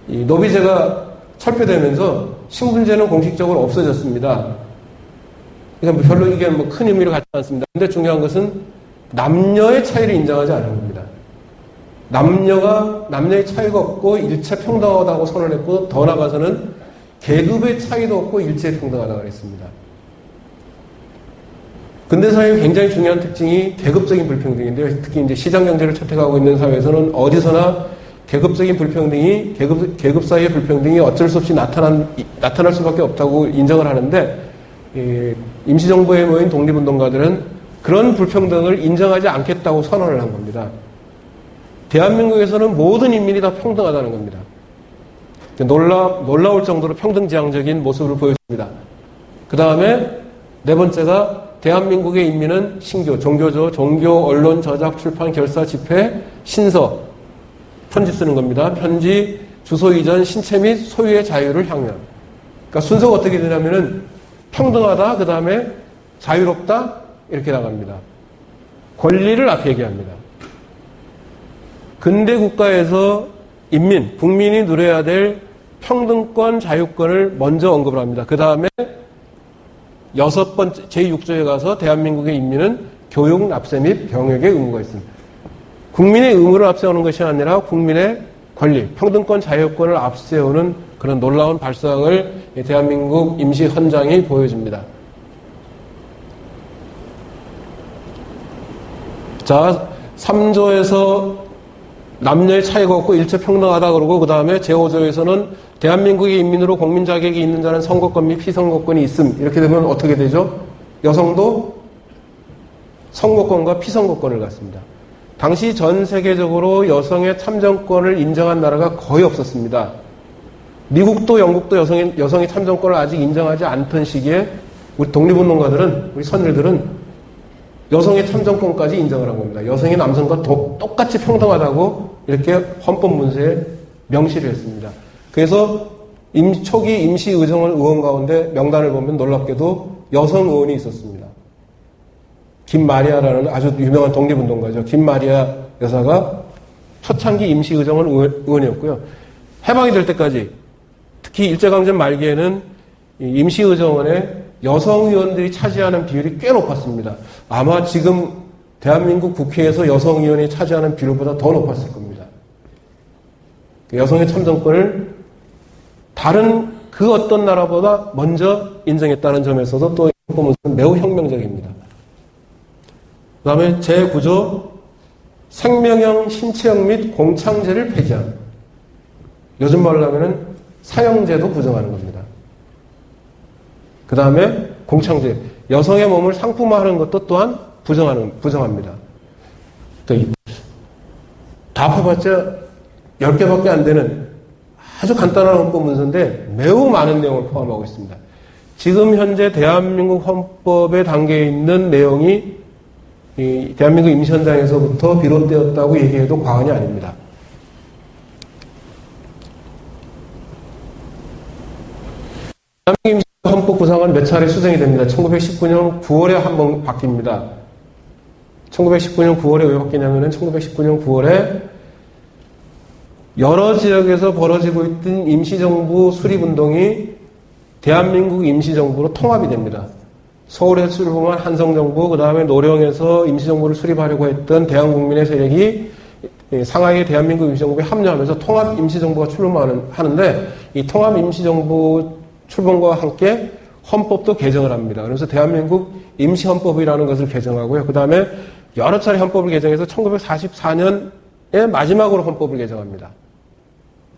이 노비제가 철폐되면서 신분제는 공식적으로 없어졌습니다. 그러니까 별로 이게 큰 의미를 갖지 않습니다. 근데 중요한 것은 남녀의 차이를 인정하지 않은 겁니다. 남녀의 차이가 없고 일체 평등하다고 선언했고 더 나아가서는 계급의 차이도 없고 일체 평등하다고 그랬습니다. 근대사회의 굉장히 중요한 특징이 계급적인 불평등인데요. 특히 이제 시장 경제를 채택하고 있는 사회에서는 어디서나 계급적인 불평등이 계급 사이의 불평등이 어쩔 수 없이 나타날 수밖에 없다고 인정을 하는데 임시정부에 모인 독립운동가들은 그런 불평등을 인정하지 않겠다고 선언을 한 겁니다. 대한민국에서는 모든 인민이 다 평등하다는 겁니다. 놀라울 정도로 평등지향적인 모습을 보였습니다. 그 다음에 네 번째가 대한민국의 인민은 신교, 종교죠. 종교, 언론, 저작, 출판, 결사, 집회, 신서, 편지 쓰는 겁니다. 편지, 주소 이전, 신체 및 소유의 자유를 향유한. 그러니까 순서가 어떻게 되냐면은 평등하다, 그 다음에 자유롭다, 이렇게 나갑니다. 권리를 앞에 얘기합니다. 근대 국가에서 국민이 누려야 될 평등권, 자유권을 먼저 언급을 합니다. 그 다음에 6번째, 제6조에 가서 대한민국의 인민은 교육, 납세 및 병역의 의무가 있습니다. 국민의 의무를 앞세우는 것이 아니라 국민의 권리, 평등권, 자유권을 앞세우는 그런 놀라운 발상을 대한민국 임시헌장이 보여줍니다. 자, 3조에서 남녀의 차이가 없고 일체 평등하다 그러고 그 다음에 제5조에서는 대한민국의 인민으로 공민 자격이 있는 자는 선거권 및 피선거권이 있음. 이렇게 되면 어떻게 되죠? 여성도 선거권과 피선거권을 갖습니다. 당시 전 세계적으로 여성의 참정권을 인정한 나라가 거의 없었습니다. 미국도 영국도 여성의 참정권을 아직 인정하지 않던 시기에 우리 독립운동가들은, 우리 선열들은 여성의 참정권까지 인정을 한 겁니다. 여성이 남성과 똑같이 평등하다고 이렇게 헌법문서에 명시를 했습니다. 그래서 초기 임시의원 가운데 명단을 보면 놀랍게도 여성 의원이 있었습니다. 김마리아라는 아주 유명한 독립운동가죠. 김마리아 여사가 초창기 임시의정원의원이었고요. 해방이 될 때까지 특히 일제강점 말기에는 임시의정원에 여성 의원들이 차지하는 비율이 꽤 높았습니다. 아마 지금 대한민국 국회에서 여성 의원이 차지하는 비율보다 더 높았을 겁니다. 여성의 참정권을 다른 그 어떤 나라보다 먼저 인정했다는 점에서도 또 헌법문서는 매우 혁명적입니다. 그 다음에 제9조 생명형, 신체형 및 공창제를 폐지한. 요즘 말로 하면은 사형제도 부정하는 겁니다. 그 다음에 공창제. 여성의 몸을 상품화하는 것도 또한 부정합니다. 다 합해봤자 10개밖에 안 되는 아주 간단한 헌법 문서인데 매우 많은 내용을 포함하고 있습니다. 지금 현재 대한민국 헌법의 단계에 있는 내용이 이 대한민국 임시 현장에서부터 비롯되었다고 얘기해도 과언이 아닙니다. 대한민국 헌법 구상은 몇 차례 수정이 됩니다. 1919년 9월에 한 번 바뀝니다. 1919년 9월에 왜 바뀌냐면은 1919년 9월에 여러 지역에서 벌어지고 있던 임시정부 수립운동이 대한민국 임시정부로 통합이 됩니다. 서울에서 출범한 한성정부, 그 다음에 노령에서 임시정부를 수립하려고 했던 대한국민의 세력이 상하이의 대한민국 임시정부에 합류하면서 통합 임시정부가 출범하는데 이 통합 임시정부 출범과 함께 헌법도 개정을 합니다. 그래서 대한민국 임시헌법이라는 것을 개정하고요. 그 다음에 여러 차례 헌법을 개정해서 1944년에 마지막으로 헌법을 개정합니다.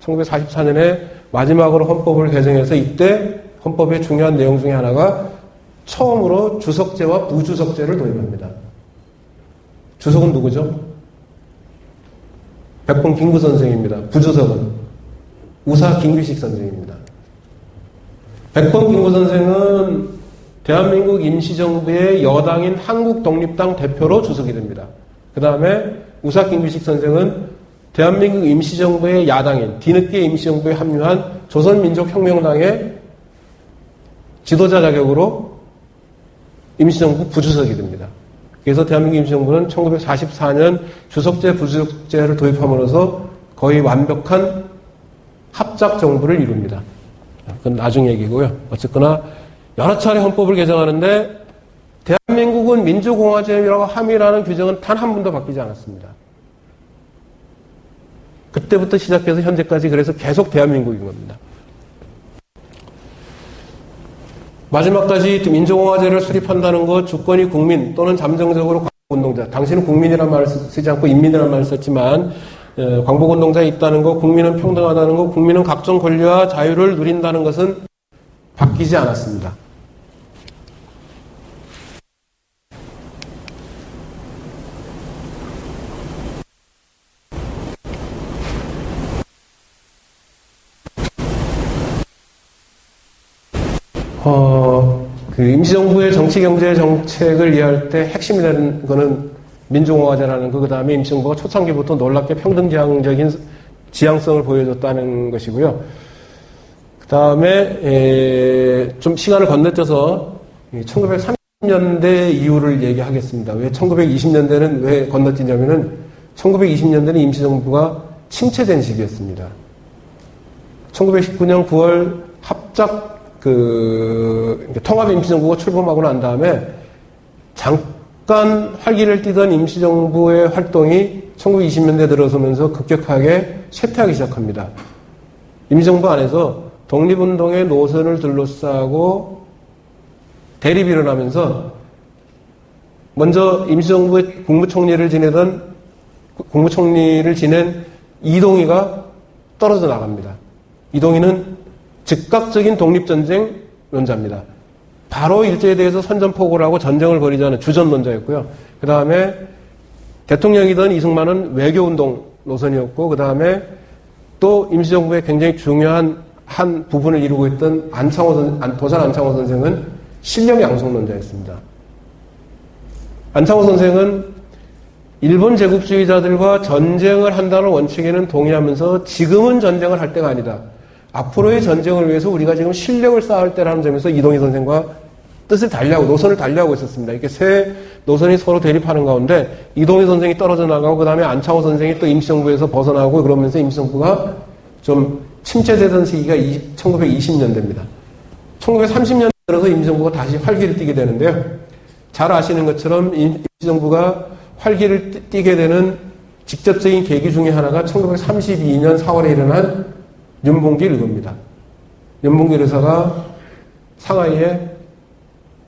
1944년에 마지막으로 헌법을 개정해서 이때 헌법의 중요한 내용 중에 하나가 처음으로 주석제와 부주석제를 도입합니다. 주석은 누구죠? 백범 김구 선생입니다. 부주석은 우사 김규식 선생입니다. 백범 김구 선생은 대한민국 임시정부의 여당인 한국독립당 대표로 주석이 됩니다. 그 다음에 우사 김규식 선생은 대한민국 임시정부의 야당인 뒤늦게 임시정부에 합류한 조선민족혁명당의 지도자 자격으로 임시정부 부주석이 됩니다. 그래서 대한민국 임시정부는 1944년 주석제, 부주석제를 도입함으로써 거의 완벽한 합작정부를 이룹니다. 그건 나중 얘기고요. 어쨌거나 여러 차례 헌법을 개정하는데 대한민국은 민주공화제라고 함의라는 규정은 단 한 번도 바뀌지 않았습니다. 그때부터 시작해서 현재까지 그래서 계속 대한민국인 겁니다. 마지막까지 민주공화제를 수립한다는 것, 주권이 국민 또는 잠정적으로 광복운동자, 당신은 국민이라는 말을 쓰지 않고 인민이라는 말을 썼지만 광복운동자에 있다는 것, 국민은 평등하다는 것, 국민은 각종 권리와 자유를 누린다는 것은 바뀌지 않았습니다. 그 임시정부의 정치경제 정책을 이해할 때 핵심이 되는 거는 민주공화제라는 거, 그 다음에 임시정부가 초창기부터 놀랍게 평등지향적인 지향성을 보여줬다는 것이고요. 그 다음에 좀 시간을 건너뛰어서 1930년대 이후를 얘기하겠습니다. 왜 1920년대는 왜 건너뛰냐면은 1920년대는 임시정부가 침체된 시기였습니다. 1919년 9월 합작 통합 임시정부가 출범하고 난 다음에 잠깐 활기를 띠던 임시정부의 활동이 1920년대 들어서면서 급격하게 쇠퇴하기 시작합니다. 임시정부 안에서 독립운동의 노선을 둘러싸고 대립이 일어나면서 먼저 임시정부의 국무총리를 지낸 이동희가 떨어져 나갑니다. 이동희는 즉각적인 독립전쟁론자입니다. 바로 일제에 대해서 선전포고를 하고 전쟁을 벌이자는 주전론자였고요. 그 다음에 대통령이던 이승만은 외교운동 노선이었고, 그 다음에 또 임시정부의 굉장히 중요한 한 부분을 이루고 있던 도산 안창호 선생은 실력 양성론자였습니다. 안창호 선생은 일본 제국주의자들과 전쟁을 한다는 원칙에는 동의하면서 지금은 전쟁을 할 때가 아니다. 앞으로의 전쟁을 위해서 우리가 지금 실력을 쌓을 때라는 점에서 이동희 선생과 노선을 달리하고 있었습니다. 이렇게 세 노선이 서로 대립하는 가운데 이동희 선생이 떨어져 나가고 그 다음에 안창호 선생이 또 임시정부에서 벗어나고 그러면서 임시정부가 좀 침체되던 시기가 1920년대입니다. 1930년대 들어서 임시정부가 다시 활기를 띠게 되는데요. 잘 아시는 것처럼 임시정부가 활기를 띠게 되는 직접적인 계기 중에 하나가 1932년 4월에 일어난 윤봉길 의거입니다. 윤봉길 의사가 상하이의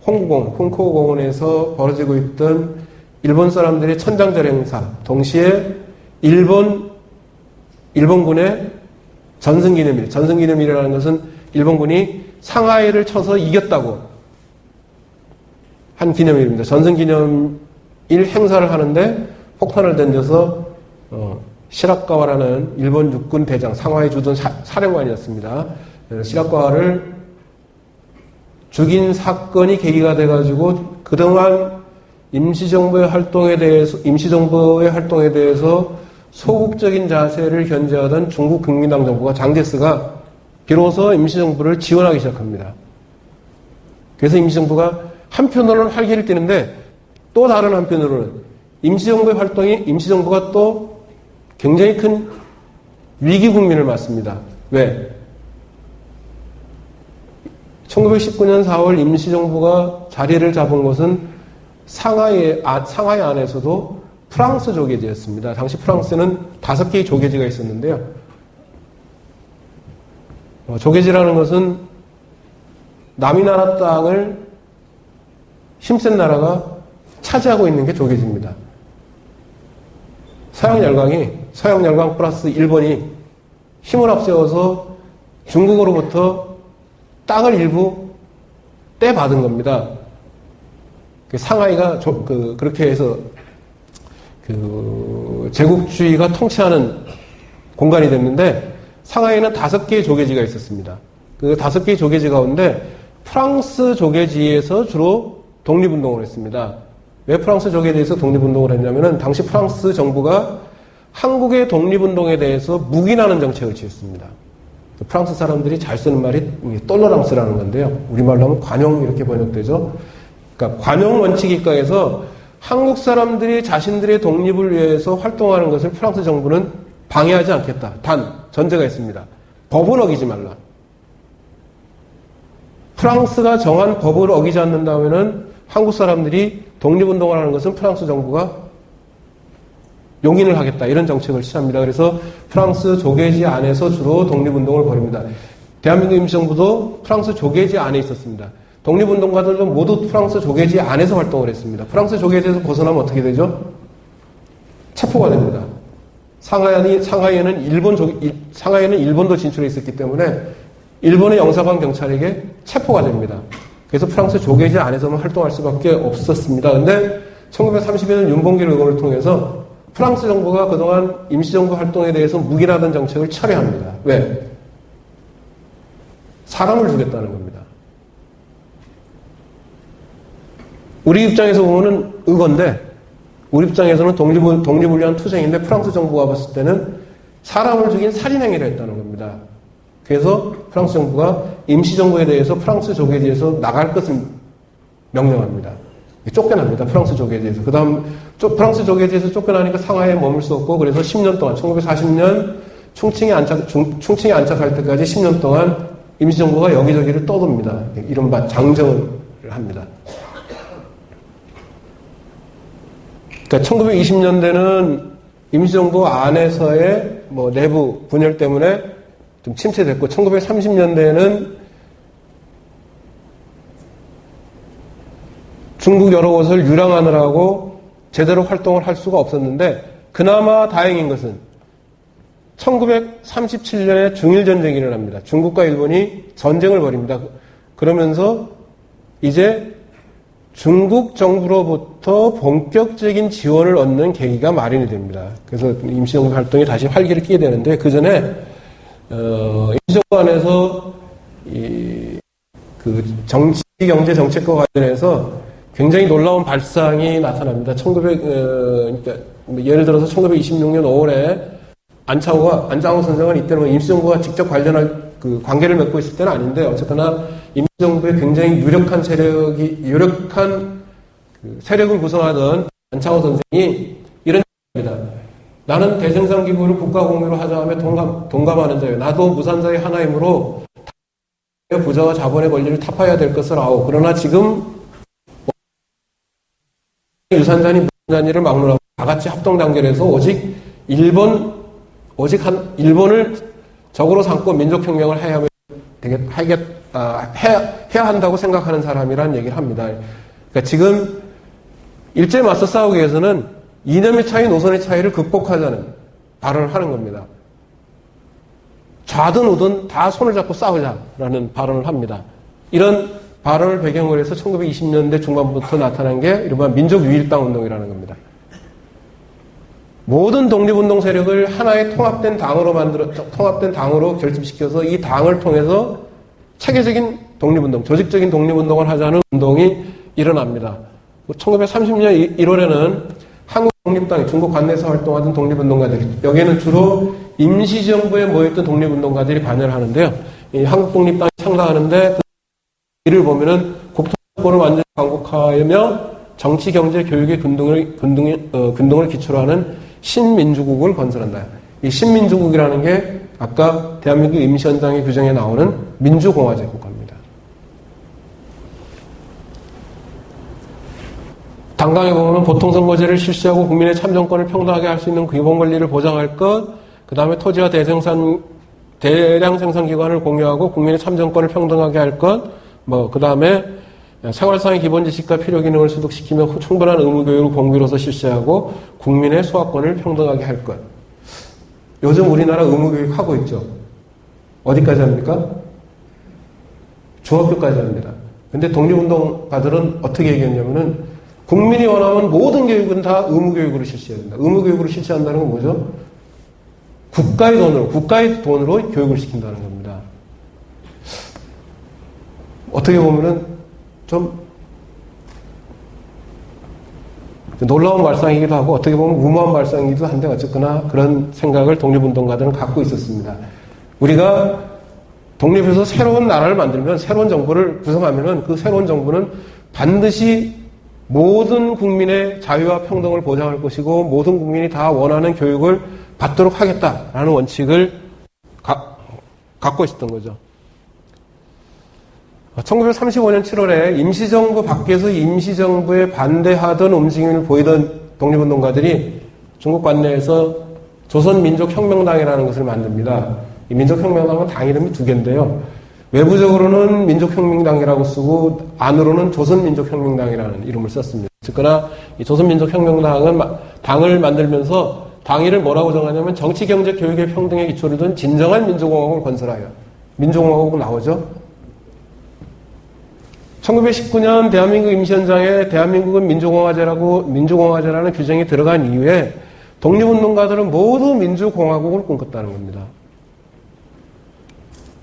홍코우 공원에서 벌어지고 있던 일본 사람들의 천장절 행사, 동시에 일본군의 전승기념일, 전승기념일이라는 것은 일본군이 상하이를 쳐서 이겼다고 한 기념일입니다. 전승기념일 행사를 하는데 폭탄을 던져서 시라카와라는 일본 육군 대장, 상하이 주둔 사령관이었습니다. 시라카와를 죽인 사건이 계기가 돼가지고 그동안 임시정부의 활동에 대해서 소극적인 자세를 견지하던 중국 국민당 정부가 장제스가 비로소 임시정부를 지원하기 시작합니다. 그래서 임시정부가 한편으로는 활기를 띠는데 또 다른 한편으로는 임시정부가 또 굉장히 큰 위기 국면을 맞습니다. 왜? 1919년 4월 임시정부가 자리를 잡은 곳은 상하이 안에서도 프랑스 조계지였습니다. 당시 프랑스는 5개의 조계지가 있었는데요. 조계지라는 것은 남이 나라 땅을 힘센 나라가 차지하고 있는 게 조계지입니다. 서양 열강 플러스 일본이 힘을 앞세워서 중국으로부터 땅을 일부 떼받은 겁니다. 상하이가 그렇게 해서 제국주의가 통치하는 공간이 됐는데 상하이는 5개의 조계지가 있었습니다. 그 5개의 조계지 가운데 프랑스 조계지에서 주로 독립운동을 했습니다. 왜 프랑스 조계지에서 독립운동을 했냐면은 당시 프랑스 정부가 한국의 독립운동에 대해서 묵인하는 정책을 취했습니다. 프랑스 사람들이 잘 쓰는 말이 똘러랑스라는 건데요. 우리말로 하면 관용 이렇게 번역되죠. 그러니까 관용 원칙 입각에서 한국 사람들이 자신들의 독립을 위해서 활동하는 것을 프랑스 정부는 방해하지 않겠다. 단 전제가 있습니다. 법을 어기지 말라. 프랑스가 정한 법을 어기지 않는다면은 한국 사람들이 독립운동을 하는 것은 프랑스 정부가 용인을 하겠다. 이런 정책을 취합니다. 그래서 프랑스 조계지 안에서 주로 독립운동을 벌입니다. 대한민국 임시정부도 프랑스 조계지 안에 있었습니다. 독립운동가들도 모두 프랑스 조계지 안에서 활동을 했습니다. 프랑스 조계지에서 벗어나면 어떻게 되죠? 체포가 됩니다. 상하이에는 일본도 진출해 있었기 때문에 일본의 영사관 경찰에게 체포가 됩니다. 그래서 프랑스 조계지 안에서만 활동할 수밖에 없었습니다. 근데 1930년 윤봉길 의원을 통해서 프랑스 정부가 그동안 임시정부 활동에 대해서 묵인하던 정책을 철회합니다. 왜? 사람을 주겠다는 겁니다. 우리 입장에서 보면은 의건데, 우리 입장에서는 독립을 위한 투쟁인데 프랑스 정부가 봤을 때는 사람을 죽인 살인행위를 했다는 겁니다. 그래서 프랑스 정부가 임시정부에 대해서 프랑스 조계지에서 나갈 것을 명령합니다. 쫓겨납니다. 프랑스 조계지에서. 그 다음 프랑스 조계지에서 쫓겨나니까 상하이에 머물 수 없고 그래서 10년 동안 1940년 충칭에 안착할 때까지 10년 동안 임시정부가 여기저기를 떠돕니다. 이른바 장정을 합니다. 그러니까 1920년대는 임시정부 안에서의 내부 분열 때문에 좀 침체됐고 1930년대에는 중국 여러 곳을 유랑하느라고 제대로 활동을 할 수가 없었는데 그나마 다행인 것은 1937년에 중일전쟁이 일어납니다. 중국과 일본이 전쟁을 벌입니다. 그러면서 이제 중국 정부로부터 본격적인 지원을 얻는 계기가 마련이 됩니다. 그래서 임시정부 활동이 다시 활기를 띠게 되는데 그 전에 임시정부 안에서 그 정치 경제 정책과 관련해서 굉장히 놀라운 발상이 나타납니다. 그러니까 예를 들어서 1926년 5월에 안창호 선생은 이때는 임시정부가 직접 관련할 관계를 맺고 있을 때는 아닌데 어쨌거나 임시정부의 굉장히 유력한 세력을 구성하던 안창호 선생이 이런 얘기입니다. 나는 대생산 기부를 국가 공유로 하자 하며 동감하는 자예요. 나도 무산자의 하나이므로 부자와 자본의 권리를 타파해야 될 것을 아오. 그러나 지금 유산자니 무산자니를 막론하고 다 같이 합동 단결해서 오직 일본을 적으로 삼고 민족혁명을 해야 한다고 생각하는 사람이라는 얘기를 합니다. 그러니까 지금 일제에 맞서 싸우기 위해서는 이념의 차이, 노선의 차이를 극복하자는 발언을 하는 겁니다. 좌든 우든 다 손을 잡고 싸우자라는 발언을 합니다. 이런 발언을 배경으로 해서 1920년대 중반부터 나타난 게 이른바 민족유일당 운동이라는 겁니다. 모든 독립운동 세력을 하나의 통합된 당으로 결집시켜서 이 당을 통해서 체계적인 독립운동, 조직적인 독립운동을 하자는 운동이 일어납니다. 1930년 1월에는 한국 독립당이 중국 관내에서 활동하던 독립운동가들이, 여기에는 주로 임시정부에 모였던 독립운동가들이 관여를 하는데요. 이 한국 독립당이 창당하는데 그 일을 보면은 국토권을 완전히 강국하며 정치, 경제, 교육의 근동을 기초로 하는 신민주국을 건설한다. 이 신민주국이라는 게 아까 대한민국 임시헌장의 규정에 나오는 민주공화제 국가입니다. 당강에 보면 보통선거제를 실시하고 국민의 참정권을 평등하게 할 수 있는 기본 권리를 보장할 것, 그 다음에 토지와 대량 생산기관을 공유하고 국민의 참정권을 평등하게 할 것, 그 다음에 생활상의 기본 지식과 필요 기능을 수득시키며 충분한 의무교육을 공비로서 실시하고 국민의 소화권을 평등하게 할 것. 요즘 우리나라 의무교육 하고 있죠. 어디까지 합니까? 중학교까지 합니다. 근데 독립운동가들은 어떻게 얘기했냐면은 국민이 원하면 모든 교육은 다 의무교육으로 실시해야 된다. 의무교육으로 실시한다는 건 뭐죠? 국가의 돈으로 교육을 시킨다는 겁니다. 어떻게 보면은 좀 놀라운 발상이기도 하고 어떻게 보면 무모한 발상이기도 한데 어쨌거나 그런 생각을 독립운동가들은 갖고 있었습니다. 우리가 독립해서 새로운 나라를 만들면, 새로운 정부를 구성하면은 그 새로운 정부는 반드시 모든 국민의 자유와 평등을 보장할 것이고 모든 국민이 다 원하는 교육을 받도록 하겠다라는 원칙을 갖고 있었던 거죠. 1935년 7월에 임시정부 밖에서 임시정부에 반대하던 움직임을 보이던 독립운동가들이 중국 관내에서 조선민족혁명당이라는 것을 만듭니다. 이 민족혁명당은 당 이름이 두 개인데요. 외부적으로는 민족혁명당이라고 쓰고 안으로는 조선민족혁명당이라는 이름을 썼습니다. 즉그나 이 조선민족혁명당은 당을 만들면서 당일을 뭐라고 정하냐면 정치, 경제, 교육의 평등의 기초를 둔 진정한 민주공화국을 건설하여. 민주공화국 나오죠? 1919년 대한민국 임시헌장에 대한민국은 민주공화제라는 규정이 들어간 이후에 독립운동가들은 모두 민주공화국을 꿈꿨다는 겁니다.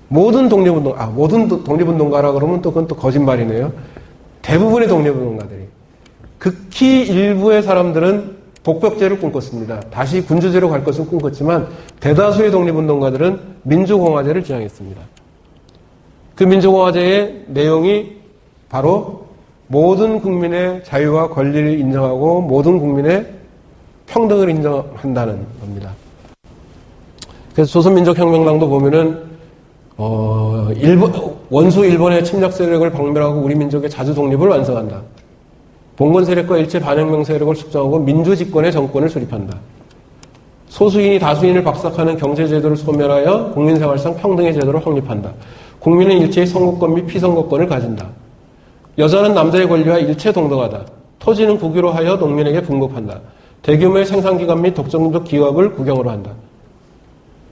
모든 독립운동가라 그러면 그건 또 거짓말이네요. 대부분의 독립운동가들이. 극히 일부의 사람들은 복벽제를 꿈꿨습니다. 다시 군주제로 갈 것을 꿈꿨지만 대다수의 독립운동가들은 민주공화제를 지향했습니다. 그 민주공화제의 내용이 바로 모든 국민의 자유와 권리를 인정하고 모든 국민의 평등을 인정한다는 겁니다. 그래서 조선민족혁명당도 보면은 원수 일본의 침략 세력을 박멸하고 우리 민족의 자주 독립을 완성한다. 봉건 세력과 일제 반혁명 세력을 숙성하고 민주집권의 정권을 수립한다. 소수인이 다수인을 박삭하는 경제제도를 소멸하여 국민생활상 평등의 제도를 확립한다. 국민은 일체의 선거권 및 피선거권을 가진다. 여자는 남자의 권리와 일체 동등하다. 토지는 국유로 하여 농민에게 분급한다. 대규모의 생산기관 및 독점적 기업을 국영으로 한다.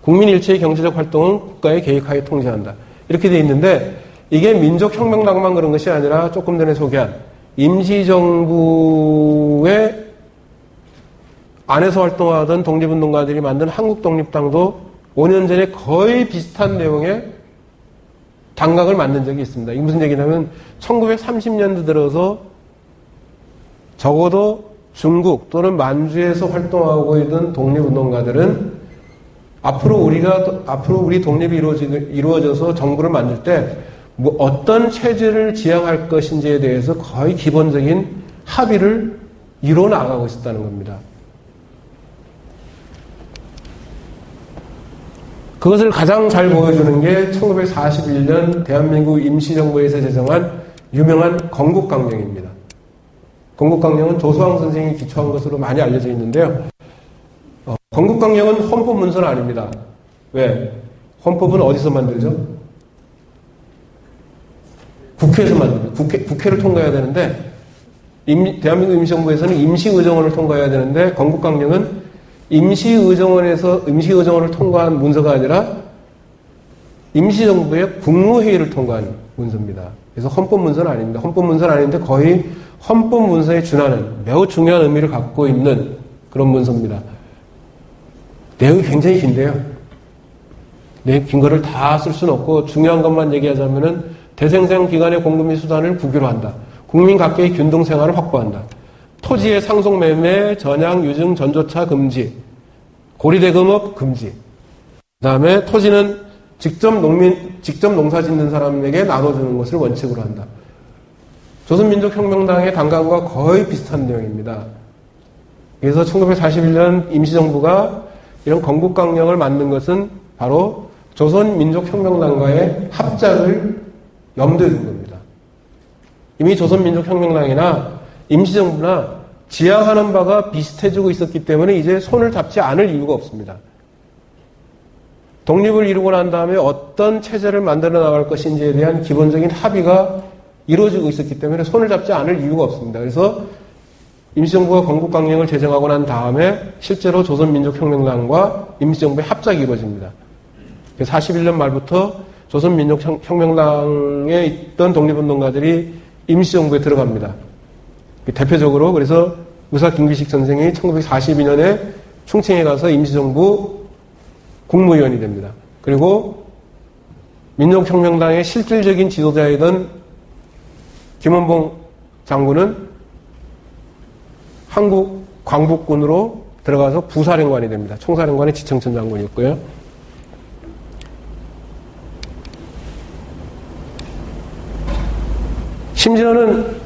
국민 일체의 경제적 활동은 국가의 계획하에 통제한다. 이렇게 돼 있는데 이게 민족혁명당만 그런 것이 아니라 조금 전에 소개한 임시정부의 안에서 활동하던 독립운동가들이 만든 한국독립당도 5년 전에 거의 비슷한 내용의 당각을 만든 적이 있습니다. 이게 무슨 얘기냐면 1930년대 들어서 적어도 중국 또는 만주에서 활동하고 있던 독립운동가들은 앞으로 우리 독립이 이루어져서 정부를 만들 때 뭐 어떤 체제를 지향할 것인지에 대해서 거의 기본적인 합의를 이뤄 나가고 있었다는 겁니다. 그것을 가장 잘 보여주는 게 1941년 대한민국 임시정부에서 제정한 유명한 건국강령입니다. 건국강령은 조수왕 선생이 기초한 것으로 많이 알려져 있는데요. 건국강령은 헌법 문서는 아닙니다. 왜? 헌법은 어디서 만들죠? 국회에서 만듭니다. 국회를 통과해야 되는데 대한민국 임시정부에서는 임시의정원을 통과해야 되는데 건국강령은 임시의정원을 통과한 문서가 아니라 임시정부의 국무회의를 통과한 문서입니다. 그래서 헌법 문서는 아닙니다. 헌법 문서는 아닌데 거의 헌법 문서에 준하는 매우 중요한 의미를 갖고 있는 그런 문서입니다. 내용이 굉장히 긴데요. 긴 거를 다 쓸 수는 없고 중요한 것만 얘기하자면은 대생생 기관의 공급 및 수단을 국유로 한다. 국민 각계의 균등 생활을 확보한다. 토지의 상속 매매, 전양, 유증, 전조차 금지. 고리대금업 금지. 그다음에 토지는 직접 농사 짓는 사람에게 나눠주는 것을 원칙으로 한다. 조선민족혁명당의 당간과 거의 비슷한 내용입니다. 그래서 1941년 임시정부가 이런 건국강령을 만든 것은 바로 조선민족혁명당과의 합작을 염두에 둔 겁니다. 이미 조선민족혁명당이나 임시정부나 지향하는 바가 비슷해지고 있었기 때문에 이제 손을 잡지 않을 이유가 없습니다. 독립을 이루고 난 다음에 어떤 체제를 만들어 나갈 것인지에 대한 기본적인 합의가 이루어지고 있었기 때문에 손을 잡지 않을 이유가 없습니다. 그래서 임시정부가 건국강령을 제정하고 난 다음에 실제로 조선민족혁명당과 임시정부의 합작이 이루어집니다. 41년 말부터 조선민족혁명당에 있던 독립운동가들이 임시정부에 들어갑니다. 대표적으로 그래서 의사 김기식 선생이 1942년에 충청에 가서 임시정부 국무위원이 됩니다. 그리고 민족혁명당의 실질적인 지도자이던 김원봉 장군은 한국 광복군으로 들어가서 부사령관이 됩니다. 총사령관의 지청천 장군이었고요. 심지어는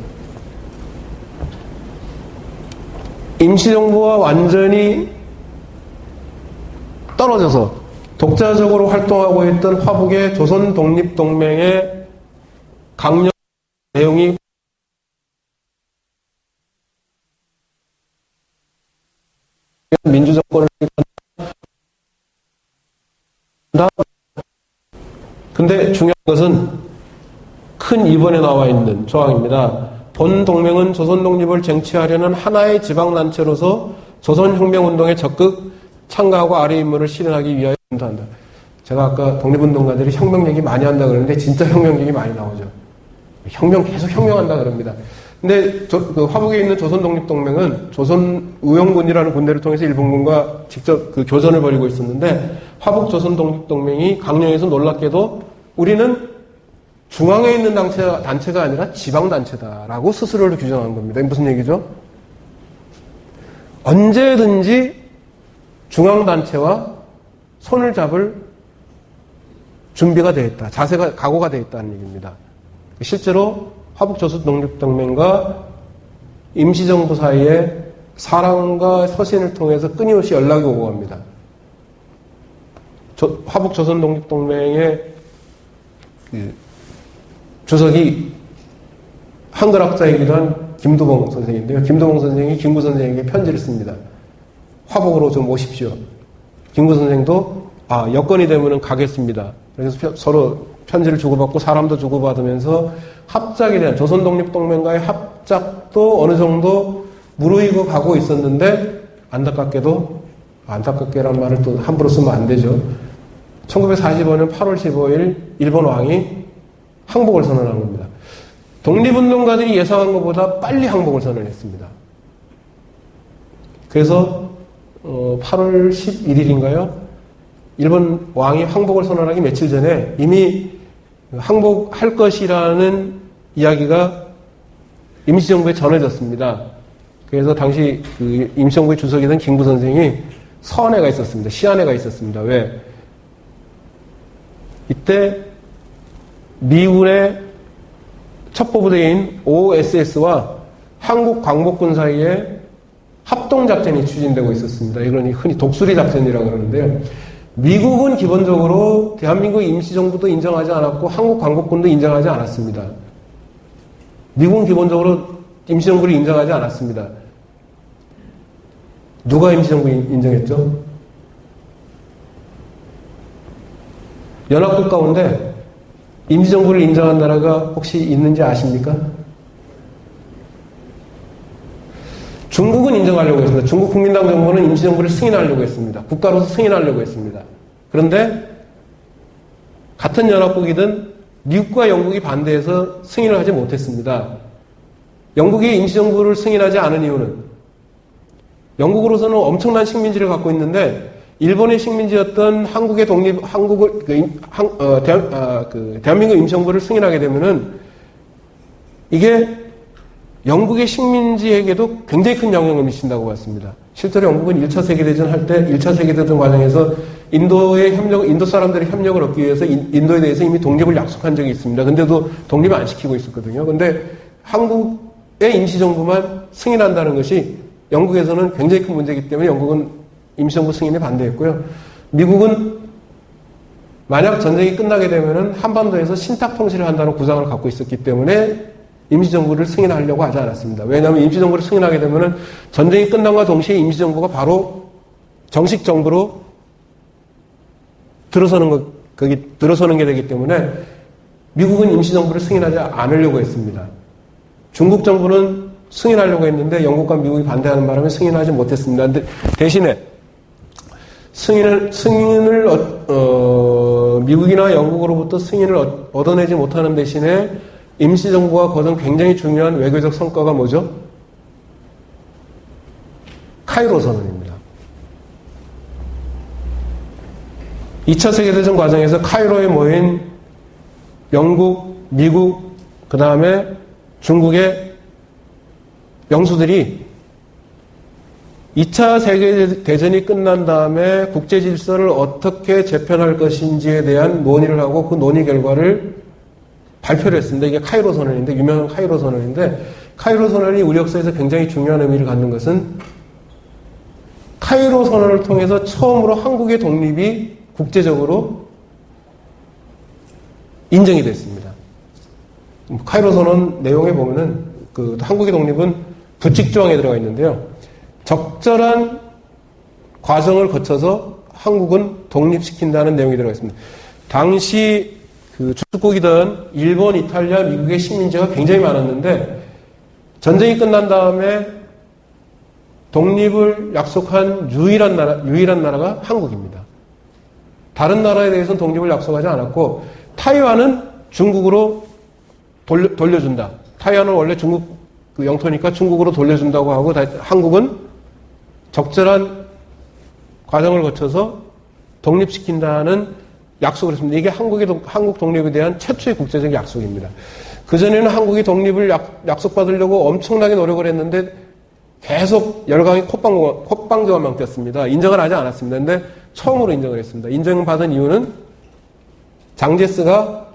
임시정부와 완전히 떨어져서 독자적으로 활동하고 있던 화북의 조선독립동맹의 강력 내용이 민주정권을 근데 중요한 것은 큰 2번에 나와 있는 조항입니다. 본 동맹은 조선 독립을 쟁취하려는 하나의 지방단체로서 조선혁명운동에 적극 참가하고 아래 임무를 실현하기 위하여 운동한다. 제가 아까 독립운동가들이 혁명 얘기 많이 한다 그러는데 진짜 혁명 얘기 많이 나오죠. 계속 혁명한다 그럽니다. 근데 그 화북에 있는 조선독립동맹은 조선의용군이라는 군대를 통해서 일본군과 직접 그 교전을 벌이고 있었는데 화북 조선독립동맹이 강령에서 놀랍게도 우리는 중앙에 있는 단체가 아니라 지방단체다라고 스스로를 규정한 겁니다. 무슨 얘기죠? 언제든지 중앙단체와 손을 잡을 준비가 되어 있다. 각오가 되어 있다는 얘기입니다. 실제로 화북조선독립동맹과 임시정부 사이에 사람과 서신을 통해서 끊임없이 연락이 오고 갑니다. 화북조선독립동맹의 주석이 한글학자이기도 한 김두봉 선생인데요. 김두봉 선생이 김구 선생에게 편지를 씁니다. 화북으로 좀 오십시오. 김구 선생도 여건이 되면 가겠습니다. 그래서 서로 편지를 주고받고 사람도 주고받으면서 합작에 대한 조선독립동맹과의 합작도 어느 정도 무르익어 가고 있었는데 안타깝게란 말을 또 함부로 쓰면 안 되죠. 1945년 8월 15일 일본 왕이 항복을 선언한 겁니다. 독립운동가들이 예상한 것보다 빨리 항복을 선언했습니다. 그래서 8월 11일인가요? 일본 왕이 항복을 선언하기 며칠 전에 이미 항복할 것이라는 이야기가 임시정부에 전해졌습니다. 그래서 당시 그 임시정부의 주석이던 김구 선생이 서한회가 있었습니다. 시한회가 있었습니다. 왜? 이때 미군의 첩보부대인 OSS와 한국 광복군 사이에 합동작전이 추진되고 있었습니다. 이건 흔히 독수리 작전이라고 그러는데요. 미국은 기본적으로 대한민국 임시정부도 인정하지 않았고 한국 광복군도 인정하지 않았습니다. 미국은 기본적으로 임시정부를 인정하지 않았습니다. 누가 임시정부 인정했죠? 연합국 가운데 임시정부를 인정한 나라가 혹시 있는지 아십니까? 중국은 인정하려고 했습니다. 중국 국민당 정부는 임시정부를 승인하려고 했습니다. 국가로서 승인하려고 했습니다. 그런데 같은 연합국이든 미국과 영국이 반대해서 승인을 하지 못했습니다. 영국이 임시정부를 승인하지 않은 이유는 영국으로서는 엄청난 식민지를 갖고 있는데 일본의 식민지였던 한국의 독립, 대한민국 임시정부를 승인하게 되면은 이게 영국의 식민지에게도 굉장히 큰 영향을 미친다고 봤습니다. 실제로 영국은 1차 세계대전 할 때 1차 세계대전 과정에서 인도 사람들의 협력을 얻기 위해서 인도에 대해서 이미 독립을 약속한 적이 있습니다. 근데도 독립을 안 시키고 있었거든요. 근데 한국의 임시정부만 승인한다는 것이 영국에서는 굉장히 큰 문제이기 때문에 영국은 임시정부 승인에 반대했고요. 미국은 만약 전쟁이 끝나게 되면은 한반도에서 신탁 통치를 한다는 구상을 갖고 있었기 때문에 임시정부를 승인하려고 하지 않았습니다. 왜냐하면 임시정부를 승인하게 되면은 전쟁이 끝남과 동시에 임시정부가 바로 정식 정부로 들어서는 게 되기 때문에 미국은 임시정부를 승인하지 않으려고 했습니다. 중국 정부는 승인하려고 했는데 영국과 미국이 반대하는 바람에 승인하지 못했습니다. 근데 대신에 미국이나 영국으로부터 승인을 얻어내지 못하는 대신에 임시정부가 거둔 굉장히 중요한 외교적 성과가 뭐죠? 카이로 선언입니다. 2차 세계대전 과정에서 카이로에 모인 영국, 미국, 그 다음에 중국의 영수들이 2차 세계대전이 끝난 다음에 국제질서를 어떻게 재편할 것인지에 대한 논의를 하고 그 논의 결과를 발표를 했습니다. 이게 카이로 선언인데, 유명한 카이로 선언인데, 카이로 선언이 우리 역사에서 굉장히 중요한 의미를 갖는 것은 카이로 선언을 통해서 처음으로 한국의 독립이 국제적으로 인정이 됐습니다. 카이로 선언 내용에 보면은 그 한국의 독립은 부칙조항에 들어가 있는데요. 적절한 과정을 거쳐서 한국은 독립시킨다는 내용이 들어가 있습니다. 당시 그 주축국이던 일본, 이탈리아, 미국의 식민지가 굉장히 많았는데 전쟁이 끝난 다음에 독립을 약속한 유일한 나라가 한국입니다. 다른 나라에 대해서는 독립을 약속하지 않았고 타이완은 중국으로 돌려준다. 타이완은 원래 중국 그 영토니까 중국으로 돌려준다고 하고 한국은 적절한 과정을 거쳐서 독립시킨다는 약속을 했습니다. 이게 한국 독립에 대한 최초의 국제적 약속입니다. 그전에는 한국이 독립을 약속받으려고 엄청나게 노력을 했는데 계속 열강이 콧방정만 꼈습니다. 인정을 하지 않았습니다. 근데 처음으로 인정을 했습니다. 인정받은 이유는 장제스가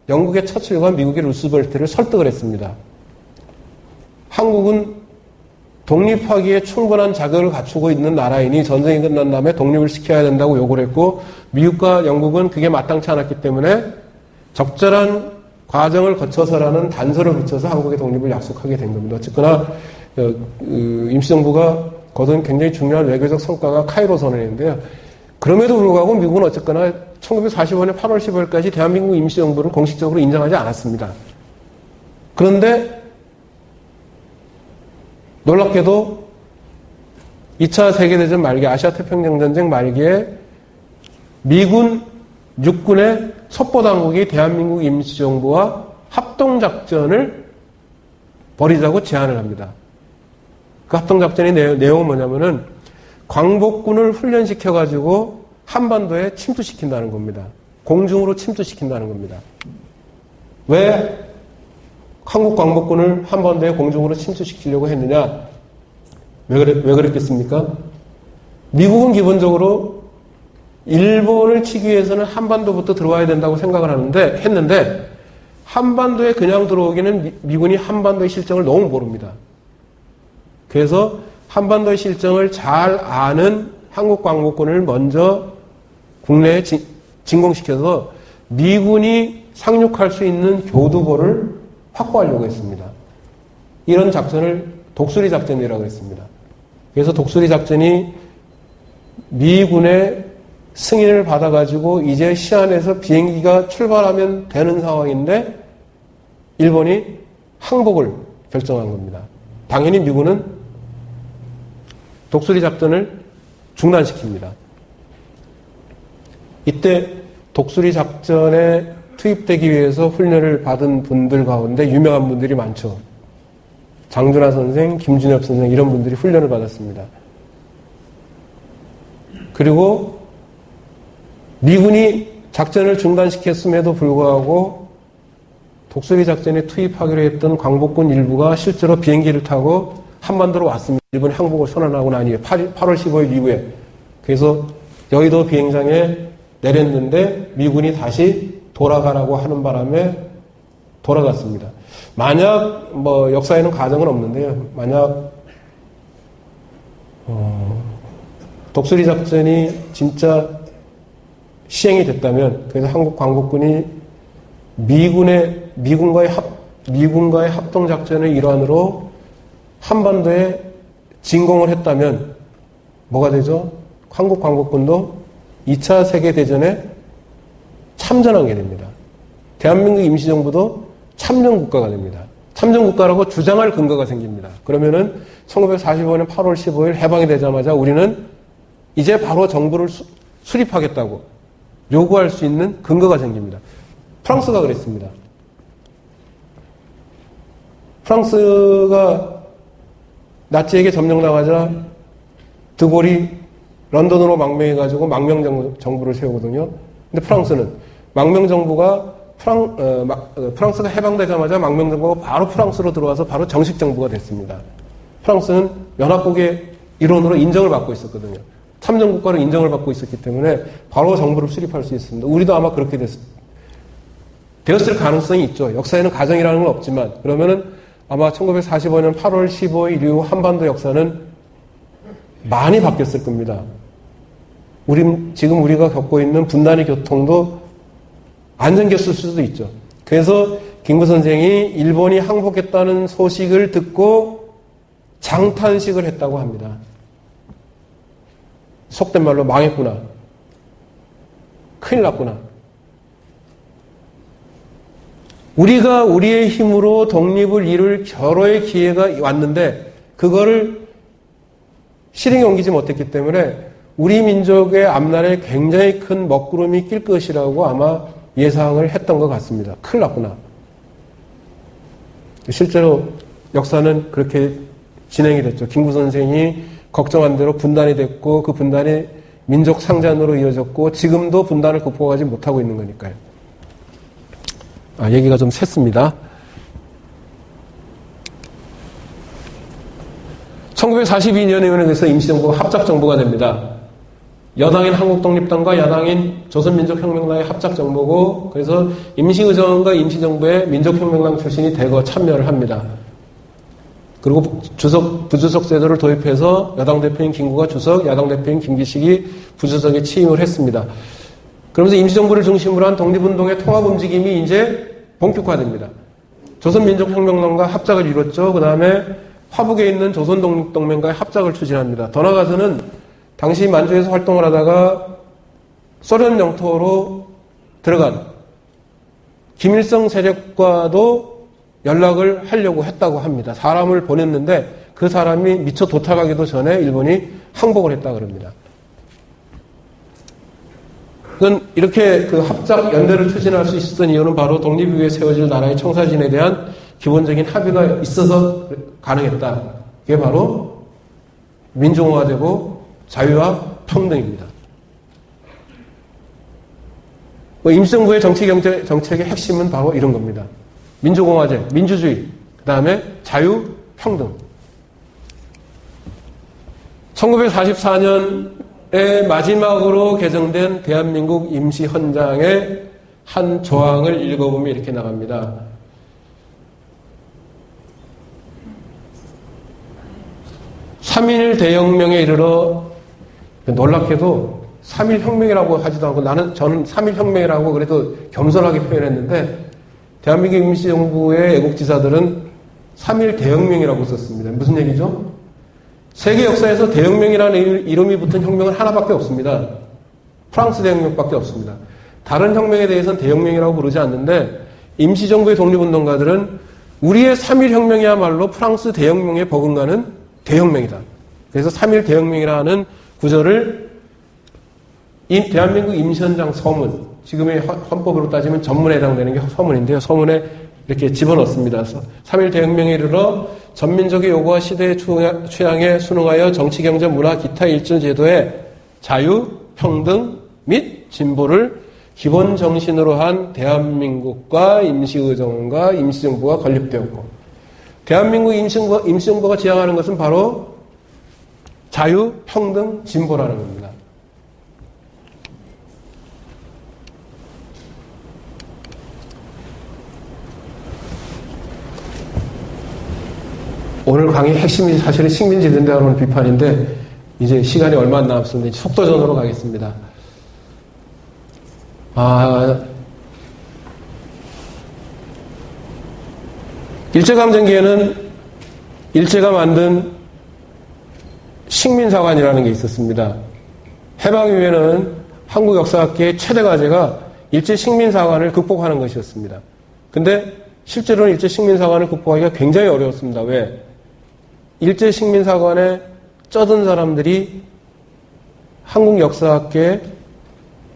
영국의 처칠과 미국의 루스벨트를 설득을 했습니다. 한국은 독립하기에 충분한 자격을 갖추고 있는 나라이니 전쟁이 끝난 다음에 독립을 시켜야 된다고 요구를 했고 미국과 영국은 그게 마땅치 않았기 때문에 적절한 과정을 거쳐서라는 단서를 붙여서 한국의 독립을 약속하게 된 겁니다. 어쨌거나 임시정부가 거둔 굉장히 중요한 외교적 성과가 카이로 선언인데요. 그럼에도 불구하고 미국은 어쨌거나 1945년 8월 15일까지 대한민국 임시정부를 공식적으로 인정하지 않았습니다. 그런데 놀랍게도 2차 세계대전 말기, 아시아태평양전쟁 말기에 미군 육군의 첩보당국이 대한민국 임시정부와 합동작전을 벌이자고 제안을 합니다. 그 합동작전의 내용은 뭐냐면은 광복군을 훈련시켜가지고 한반도에 침투시킨다는 겁니다. 공중으로 침투시킨다는 겁니다. 왜 한국 광복군을 한반도에 공중으로 침투시키려고 했느냐? 왜 그랬겠습니까? 미국은 기본적으로 일본을 치기 위해서는 한반도부터 들어와야 된다고 생각을 했는데 한반도에 그냥 들어오기는 미군이 한반도의 실정을 너무 모릅니다. 그래서 한반도의 실정을 잘 아는 한국 광복군을 먼저 국내에 진공시켜서 미군이 상륙할 수 있는 교두보를 확보하려고 했습니다. 이런 작전을 독수리 작전이라고 했습니다. 그래서 독수리 작전이 미군의 승인을 받아가지고 이제 시안에서 비행기가 출발하면 되는 상황인데 일본이 항복을 결정한 겁니다. 당연히 미군은 독수리 작전을 중단시킵니다. 이때 독수리 작전에 투입되기 위해서 훈련을 받은 분들 가운데 유명한 분들이 많죠. 장준하 선생, 김준엽 선생 이런 분들이 훈련을 받았습니다. 그리고 미군이 작전을 중단시켰음에도 불구하고 독수리 작전에 투입하기로 했던 광복군 일부가 실제로 비행기를 타고 한반도로 왔습니다. 일본이 항복을 선언하고 난 이후에 8월 15일 이후에. 그래서 여의도 비행장에 내렸는데 미군이 다시 돌아가라고 하는 바람에 돌아갔습니다. 만약 역사에는 가정은 없는데요. 만약 독수리 작전이 진짜 시행이 됐다면, 그래서 한국 광복군이 미군과의 합동 작전의 일환으로 한반도에 진공을 했다면 뭐가 되죠? 한국 광복군도 2차 세계대전에 참전한 게 됩니다. 대한민국 임시정부도 참전국가가 됩니다. 참전국가라고 주장할 근거가 생깁니다. 그러면은 1945년 8월 15일 해방이 되자마자 우리는 이제 바로 정부를 수립하겠다고 요구할 수 있는 근거가 생깁니다. 프랑스가 그랬습니다. 프랑스가 나치에게 점령당하자 드골이 런던으로 망명해가지고 망명정부를 세우거든요. 근데 프랑스는 망명정부가 프랑스가 해방되자마자 망명정부가 바로 프랑스로 들어와서 바로 정식 정부가 됐습니다. 프랑스는 연합국의 일원으로 인정을 받고 있었거든요. 참전국가로 인정을 받고 있었기 때문에 바로 정부를 수립할 수 있습니다. 우리도 아마 그렇게 되었을 가능성이 있죠. 역사에는 가정이라는 건 없지만, 그러면은 아마 1945년 8월 15일 이후 한반도 역사는 많이 바뀌었을 겁니다. 지금 우리가 겪고 있는 분단의 교통도 안 생겼을 수도 있죠. 그래서 김구 선생이 일본이 항복했다는 소식을 듣고 장탄식을 했다고 합니다. 속된 말로 망했구나. 큰일 났구나. 우리가 우리의 힘으로 독립을 이룰 결호의 기회가 왔는데 그거를 실행에 옮기지 못했기 때문에 우리 민족의 앞날에 굉장히 큰 먹구름이 낄 것이라고 아마 예상을 했던 것 같습니다. 큰일 났구나. 실제로 역사는 그렇게 진행이 됐죠. 김구 선생이 걱정한 대로 분단이 됐고 그 분단이 민족 상잔으로 이어졌고 지금도 분단을 극복하지 못하고 있는 거니까요. 얘기가 좀 샜습니다. 1942년에 그래서 임시정부가 합작정부가 됩니다. 여당인 한국독립당과 야당인 조선민족혁명당의 합작정부고, 그래서 임시의정과 임시정부에 민족혁명당 출신이 대거 참여를 합니다. 그리고 부주석 제도를 도입해서 여당 대표인 김구가 주석, 야당 대표인 김기식이 부주석에 취임을 했습니다. 그러면서 임시정부를 중심으로 한 독립운동의 통합 움직임이 이제 본격화됩니다. 조선민족혁명당과 합작을 이뤘죠. 그 다음에 화북에 있는 조선독립동맹과의 합작을 추진합니다. 더 나아가서는 당시 만주에서 활동을 하다가 소련 영토로 들어간 김일성 세력과도 연락을 하려고 했다고 합니다. 사람을 보냈는데 그 사람이 미처 도착하기도 전에 일본이 항복을 했다고 합니다. 그건 이렇게 그 합작 연대를 추진할 수 있었던 이유는 바로 독립 이후에 세워질 나라의 청사진에 대한 기본적인 합의가 있어서 가능했다. 그게 바로 민주공화되고 자유와 평등입니다. 임시정부의 정책의 핵심은 바로 이런 겁니다. 민주공화제, 민주주의, 그 다음에 자유, 평등. 1944년에 마지막으로 개정된 대한민국 임시헌장의 한 조항을 읽어보면 이렇게 나갑니다. 3.1 대혁명에 이르러, 놀랍게도 3.1 혁명이라고 하지도 않고 저는 3.1 혁명이라고 그래도 겸손하게 표현했는데 대한민국 임시정부의 애국지사들은 3.1 대혁명이라고 썼습니다. 무슨 얘기죠? 세계 역사에서 대혁명이라는 이름이 붙은 혁명은 하나밖에 없습니다. 프랑스 대혁명밖에 없습니다. 다른 혁명에 대해서는 대혁명이라고 부르지 않는데 임시정부의 독립운동가들은 우리의 3.1 혁명이야말로 프랑스 대혁명에 버금가는 대혁명이다. 그래서 3.1 대혁명이라는 구절을 대한민국 임시헌장 서문, 지금의 헌법으로 따지면 전문에 해당되는 게 서문인데요. 서문에 이렇게 집어넣습니다. 3.1 대혁명에 이르러 전민족의 요구와 시대의 취향에 순응하여 정치, 경제, 문화, 기타 일절 제도의 자유, 평등 및 진보를 기본 정신으로 한 대한민국과 임시의정과 임시정부가 건립되었고, 대한민국 임시정부가 지향하는 것은 바로 자유, 평등, 진보라는 겁니다. 오늘 강의 핵심이 사실은 식민지근대화론 비판인데 이제 시간이 얼마 안 남았습니다. 속도전으로 가겠습니다. 일제강점기에는 일제가 만든 식민사관이라는 게 있었습니다. 해방 이후에는 한국 역사학계의 최대 과제가 일제 식민사관을 극복하는 것이었습니다. 근데 실제로는 일제 식민사관을 극복하기가 굉장히 어려웠습니다. 왜? 일제 식민사관에 쩌든 사람들이 한국 역사학계의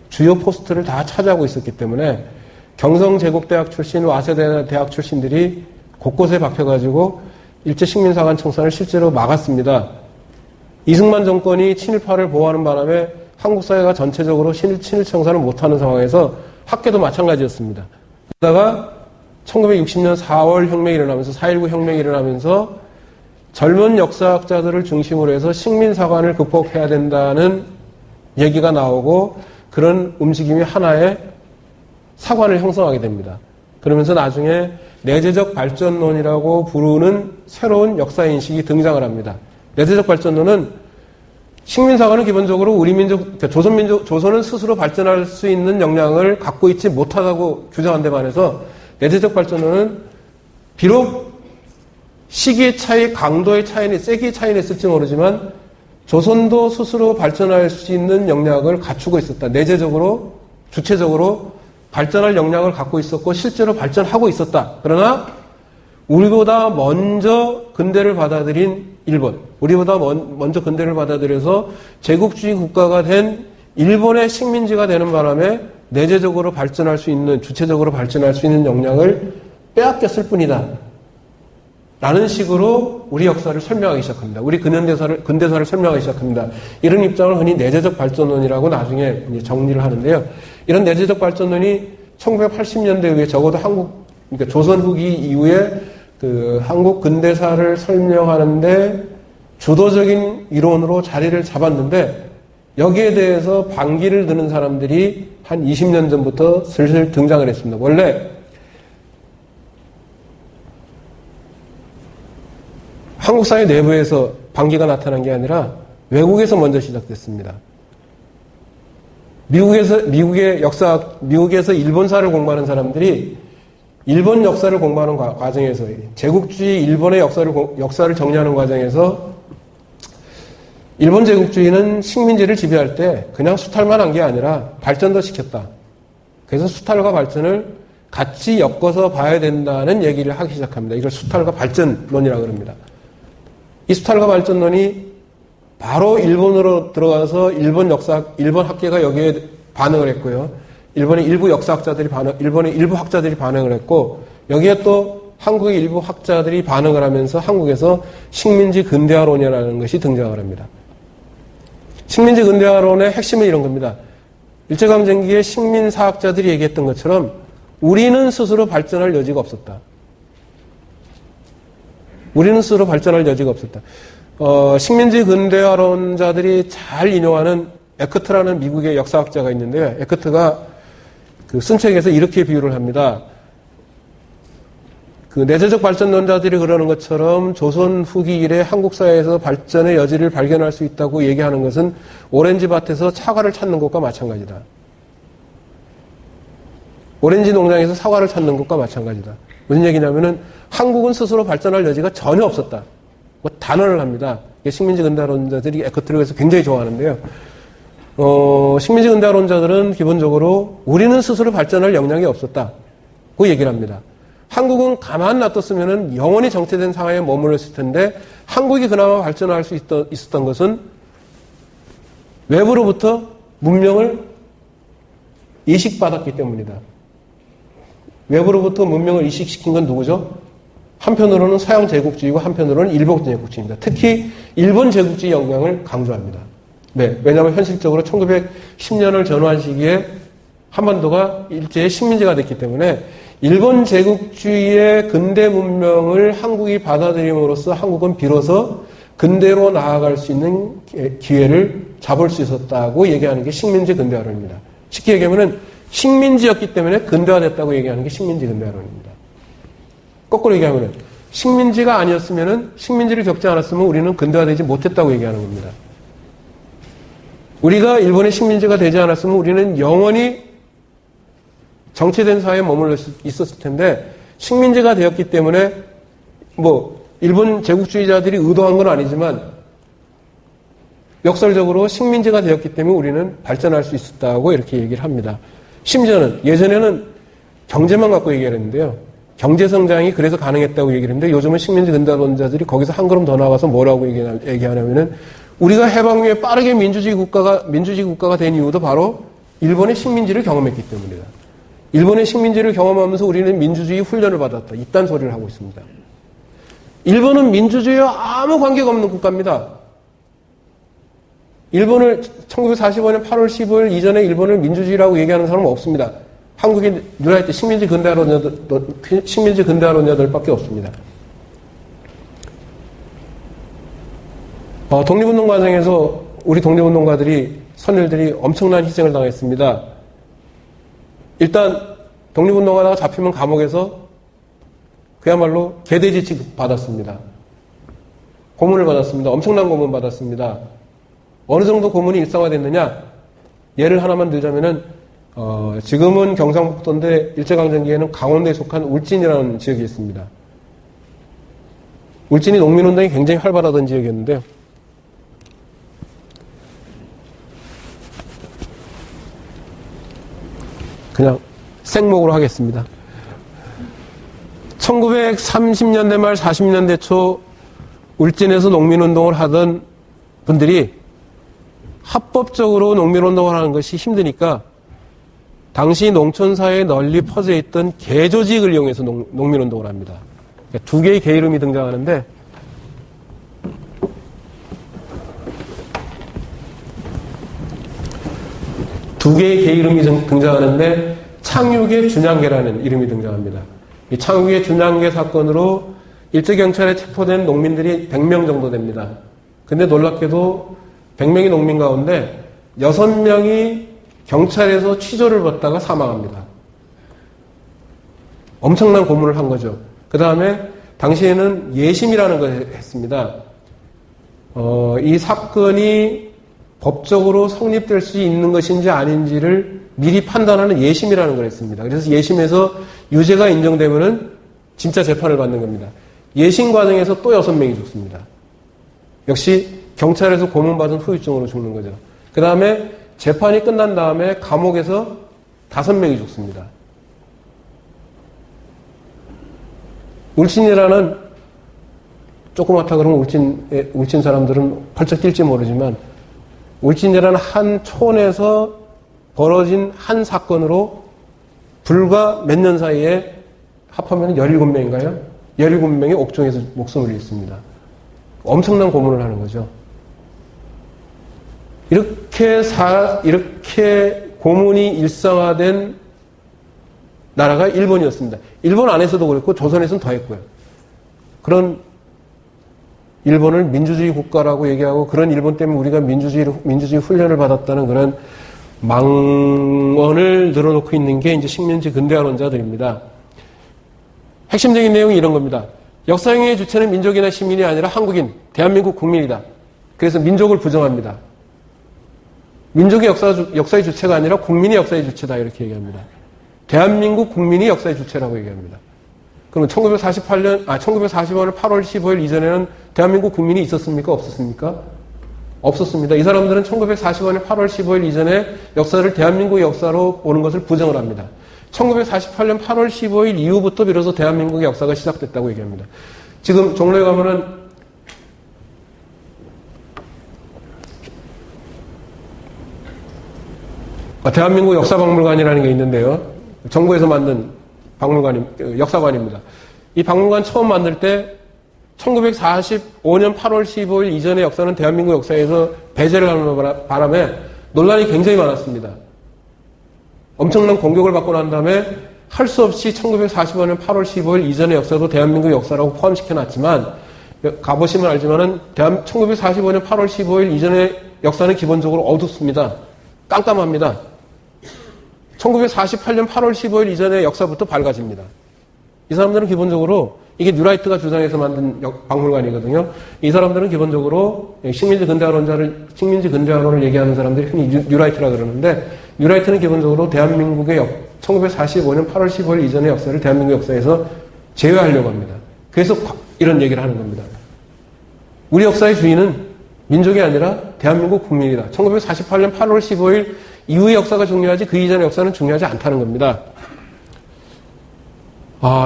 주요 포스트를 다 차지하고 있었기 때문에 경성제국대학 출신, 와세대학 출신들이 곳곳에 박혀가지고 일제 식민사관 청산을 실제로 막았습니다. 이승만 정권이 친일파를 보호하는 바람에 한국 사회가 전체적으로 친일 청산을 못하는 상황에서 학계도 마찬가지였습니다. 그러다가 1960년 4월 혁명이 일어나면서 4.19 혁명이 일어나면서 젊은 역사학자들을 중심으로 해서 식민사관을 극복해야 된다는 얘기가 나오고 그런 움직임이 하나의 사관을 형성하게 됩니다. 그러면서 나중에 내재적 발전론이라고 부르는 새로운 역사인식이 등장을 합니다. 내재적 발전론은 식민사관은 기본적으로 우리 민족, 조선은 스스로 발전할 수 있는 역량을 갖고 있지 못하다고 규정한 데 반해서 내재적 발전론은 비록 시기의 차이, 강도의 차이는, 세기의 차이는 있을지 모르지만 조선도 스스로 발전할 수 있는 역량을 갖추고 있었다. 내재적으로, 주체적으로 발전할 역량을 갖고 있었고 실제로 발전하고 있었다. 그러나 우리보다 먼저 근대를 받아들인 일본, 우리보다 먼저 근대를 받아들여서 제국주의 국가가 된 일본의 식민지가 되는 바람에 내재적으로 발전할 수 있는, 주체적으로 발전할 수 있는 역량을 빼앗겼을 뿐이다. 라는 식으로 우리 역사를 설명하기 시작합니다. 우리 근대사를 설명하기 시작합니다. 이런 입장을 흔히 내재적 발전론이라고 나중에 정리를 하는데요. 이런 내재적 발전론이 1980년대 이후에 적어도 그러니까 조선 후기 이후에 그 한국 근대사를 설명하는데 주도적인 이론으로 자리를 잡았는데 여기에 대해서 반기를 드는 사람들이 한 20년 전부터 슬슬 등장을 했습니다. 원래 한국 사회 내부에서 반기가 나타난 게 아니라 외국에서 먼저 시작됐습니다. 미국에서 일본사를 공부하는 사람들이 일본 역사를 공부하는 과정에서 제국주의 일본의 역사를 정리하는 과정에서 일본 제국주의는 식민지를 지배할 때 그냥 수탈만 한 게 아니라 발전도 시켰다. 그래서 수탈과 발전을 같이 엮어서 봐야 된다는 얘기를 하기 시작합니다. 이걸 수탈과 발전론이라고 합니다. 이 수탈과 발전론이 바로 일본으로 들어가서 일본 학계가 여기에 반응을 했고요. 일본의 일부 학자들이 반응을 했고, 여기에 또 한국의 일부 학자들이 반응을 하면서 한국에서 식민지 근대화론이라는 것이 등장을 합니다. 식민지 근대화론의 핵심은 이런 겁니다. 일제강점기에 식민사학자들이 얘기했던 것처럼 우리는 스스로 발전할 여지가 없었다. 우리는 스스로 발전할 여지가 없었다. 식민지 근대화론자들이 잘 인용하는 에크트라는 미국의 역사학자가 있는데요. 에크트가 쓴 책에서 이렇게 비유를 합니다. 내재적 발전론자들이 그러는 것처럼 조선 후기 이래 한국 사회에서 발전의 여지를 발견할 수 있다고 얘기하는 것은 오렌지 밭에서 사과를 찾는 것과 마찬가지다. 오렌지 농장에서 사과를 찾는 것과 마찬가지다. 무슨 얘기냐면은 한국은 스스로 발전할 여지가 전혀 없었다. 단언을 합니다. 식민지 근대화론자들이 에크트를 해서 굉장히 좋아하는데요. 식민지 근대화론자들은 기본적으로 우리는 스스로 발전할 역량이 없었다고 얘기를 합니다. 한국은 가만 놔뒀으면 영원히 정체된 상황에 머물렀을 텐데 한국이 그나마 발전할 수 있었던 것은 외부로부터 문명을 이식받았기 때문이다. 외부로부터 문명을 이식시킨 건 누구죠? 한편으로는 서양 제국주의고 한편으로는 일본 제국주의입니다. 특히 일본 제국주의 영향을 강조합니다. 네, 왜냐하면 현실적으로 1910년을 전후한 시기에 한반도가 일제의 식민지가 됐기 때문에 일본 제국주의의 근대 문명을 한국이 받아들임으로써 한국은 비로소 근대로 나아갈 수 있는 기회를 잡을 수 있었다고 얘기하는 게 식민지 근대화론입니다. 쉽게 얘기하면 식민지였기 때문에 근대화됐다고 얘기하는 게 식민지 근대화론입니다. 거꾸로 얘기하면 식민지가 아니었으면 식민지를 겪지 않았으면 우리는 근대화되지 못했다고 얘기하는 겁니다. 우리가 일본의 식민지가 되지 않았으면 우리는 영원히 정체된 사회에 머물러 있었을 텐데 식민지가 되었기 때문에 일본 제국주의자들이 의도한 건 아니지만 역설적으로 식민지가 되었기 때문에 우리는 발전할 수 있었다고 이렇게 얘기를 합니다. 심지어는 예전에는 경제만 갖고 얘기를 했는데요. 경제 성장이 그래서 가능했다고 얘기를 했는데 요즘은 식민지 근대화론자들이 거기서 한 걸음 더 나가서 뭐라고 얘기하냐면은 우리가 해방 후에 빠르게 민주주의 국가가 된 이유도 바로 일본의 식민지를 경험했기 때문이다. 일본의 식민지를 경험하면서 우리는 민주주의 훈련을 받았다. 이딴 소리를 하고 있습니다. 일본은 민주주의와 아무 관계가 없는 국가입니다. 일본을 1945년 8월 15일 이전에 일본을 민주주의라고 얘기하는 사람은 없습니다. 한국이 늘 할 때 식민지 근대화론자들밖에 없습니다. 독립운동 과정에서 우리 독립운동가들이 선열들이 엄청난 희생을 당했습니다. 일단 독립운동하다가 잡히면 감옥에서 그야말로 개돼지 취급 받았습니다. 고문을 받았습니다. 엄청난 고문 받았습니다. 어느 정도 고문이 일상화됐느냐? 예를 하나만 들자면은 지금은 경상북도인데 일제강점기에는 강원도에 속한 울진이라는 지역이 있습니다. 울진이 농민운동이 굉장히 활발하던 지역이었는데요. 그냥 생목으로 하겠습니다. 1930년대 말 40년대 초 울진에서 농민운동을 하던 분들이 합법적으로 농민운동을 하는 것이 힘드니까 당시 농촌사회에 널리 퍼져 있던 개조직을 이용해서 농민운동을 합니다. 두 개의 개 이름이 등장하는데 창육의 준양계라는 이름이 등장합니다. 이 창육의 준양계 사건으로 일제경찰에 체포된 농민들이 100명 정도 됩니다. 근데 놀랍게도 100명의 농민 가운데 6명이 경찰에서 취조를 받다가 사망합니다. 엄청난 고문을 한 거죠. 그 다음에 당시에는 예심이라는 걸 했습니다. 이 사건이 법적으로 성립될 수 있는 것인지 아닌지를 미리 판단하는 예심이라는 걸 했습니다. 그래서 예심에서 유죄가 인정되면은 진짜 재판을 받는 겁니다. 예심 과정에서 또 6명이 죽습니다. 역시 경찰에서 고문받은 후유증으로 죽는 거죠. 그 다음에 재판이 끝난 다음에 감옥에서 5명이 죽습니다. 울진이라는 조그맣다 그러면 울진 사람들은 펄쩍 뛸지 모르지만 울진이라는 한 촌에서 벌어진 한 사건으로 불과 몇 년 사이에 합하면 17명인가요? 17명이 옥중에서 목숨을 잃습니다. 엄청난 고문을 하는 거죠. 이렇게 고문이 일상화된 나라가 일본이었습니다. 일본 안에서도 그랬고 조선에서는 더 했고요. 그런 일본을 민주주의 국가라고 얘기하고 그런 일본 때문에 우리가 민주주의 훈련을 받았다는 그런 망언을 늘어놓고 있는 게 이제 식민지 근대화론자들입니다. 핵심적인 내용이 이런 겁니다. 역사행위의 주체는 민족이나 시민이 아니라 한국인, 대한민국 국민이다. 그래서 민족을 부정합니다. 민족이 역사의 주체가 아니라 국민이 역사의 주체다 이렇게 얘기합니다. 대한민국 국민이 역사의 주체라고 얘기합니다. 그럼 1945년 8월 15일 이전에는 대한민국 국민이 있었습니까? 없었습니까? 없었습니다. 이 사람들은 1945년 8월 15일 이전에 역사를 대한민국의 역사로 보는 것을 부정을 합니다. 1948년 8월 15일 이후부터 비로소 대한민국의 역사가 시작됐다고 얘기합니다. 지금 종로에 가면은 대한민국 역사박물관이라는 게 있는데요. 정부에서 만든 역사관입니다. 이 박물관 처음 만들 때 1945년 8월 15일 이전의 역사는 대한민국 역사에서 배제를 하는 바람에 논란이 굉장히 많았습니다. 엄청난 공격을 받고 난 다음에 할 수 없이 1945년 8월 15일 이전의 역사도 대한민국 역사라고 포함시켜놨지만, 가보시면 알지만은 1945년 8월 15일 이전의 역사는 기본적으로 어둡습니다. 깜깜합니다. 1948년 8월 15일 이전의 역사부터 밝아집니다. 이 사람들은 기본적으로, 이게 뉴라이트가 주장해서 만든 박물관이거든요. 이 사람들은 기본적으로 식민지 근대화론을 얘기하는 사람들이 흔히 뉴라이트라 그러는데, 뉴라이트는 기본적으로 대한민국의 1945년 8월 15일 이전의 역사를 대한민국 역사에서 제외하려고 합니다. 그래서 이런 얘기를 하는 겁니다. 우리 역사의 주인은 민족이 아니라 대한민국 국민이다. 1948년 8월 15일 이후의 역사가 중요하지 그 이전의 역사는 중요하지 않다는 겁니다.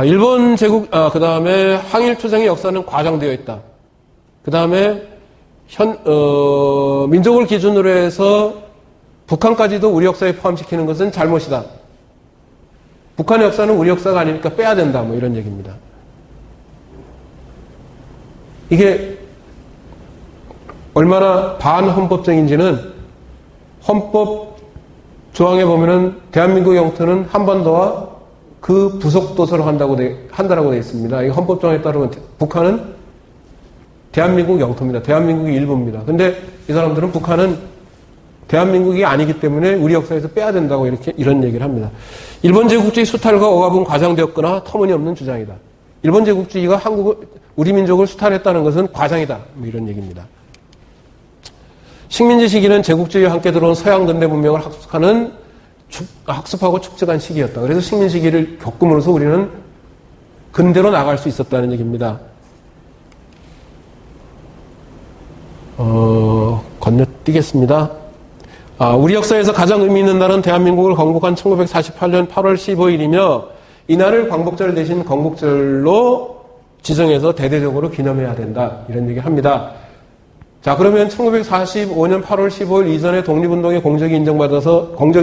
일본 제국, 그 다음에 항일투쟁의 역사는 과장되어 있다. 그 다음에 민족을 기준으로 해서 북한까지도 우리 역사에 포함시키는 것은 잘못이다. 북한의 역사는 우리 역사가 아니니까 빼야 된다. 뭐 이런 얘기입니다. 이게 얼마나 반헌법적인지는 헌법 조항에 보면은 대한민국 영토는 한반도와 그 부속 도서를 한다고 되어 있습니다. 이 헌법 조항에 따르면 북한은 대한민국 영토입니다. 대한민국의 일부입니다. 근데 이 사람들은 북한은 대한민국이 아니기 때문에 우리 역사에서 빼야 된다고 이런 얘기를 합니다. 일본 제국주의 수탈과 억압은 과장되었거나 터무니없는 주장이다. 일본 제국주의가 우리 민족을 수탈했다는 것은 과장이다. 뭐 이런 얘기입니다. 식민지 시기는 제국주의와 함께 들어온 서양 근대 문명을 학습하고 축적한 시기였다. 그래서 식민 시기를 겪음으로써 우리는 근대로 나갈 수 있었다는 얘기입니다. 건너뛰겠습니다. 우리 역사에서 가장 의미 있는 날은 대한민국을 건국한 1948년 8월 15일이며 이날을 광복절 대신 건국절로 지정해서 대대적으로 기념해야 된다. 이런 얘기를 합니다. 자, 그러면 1945년 8월 15일 이전에 독립운동의 공적이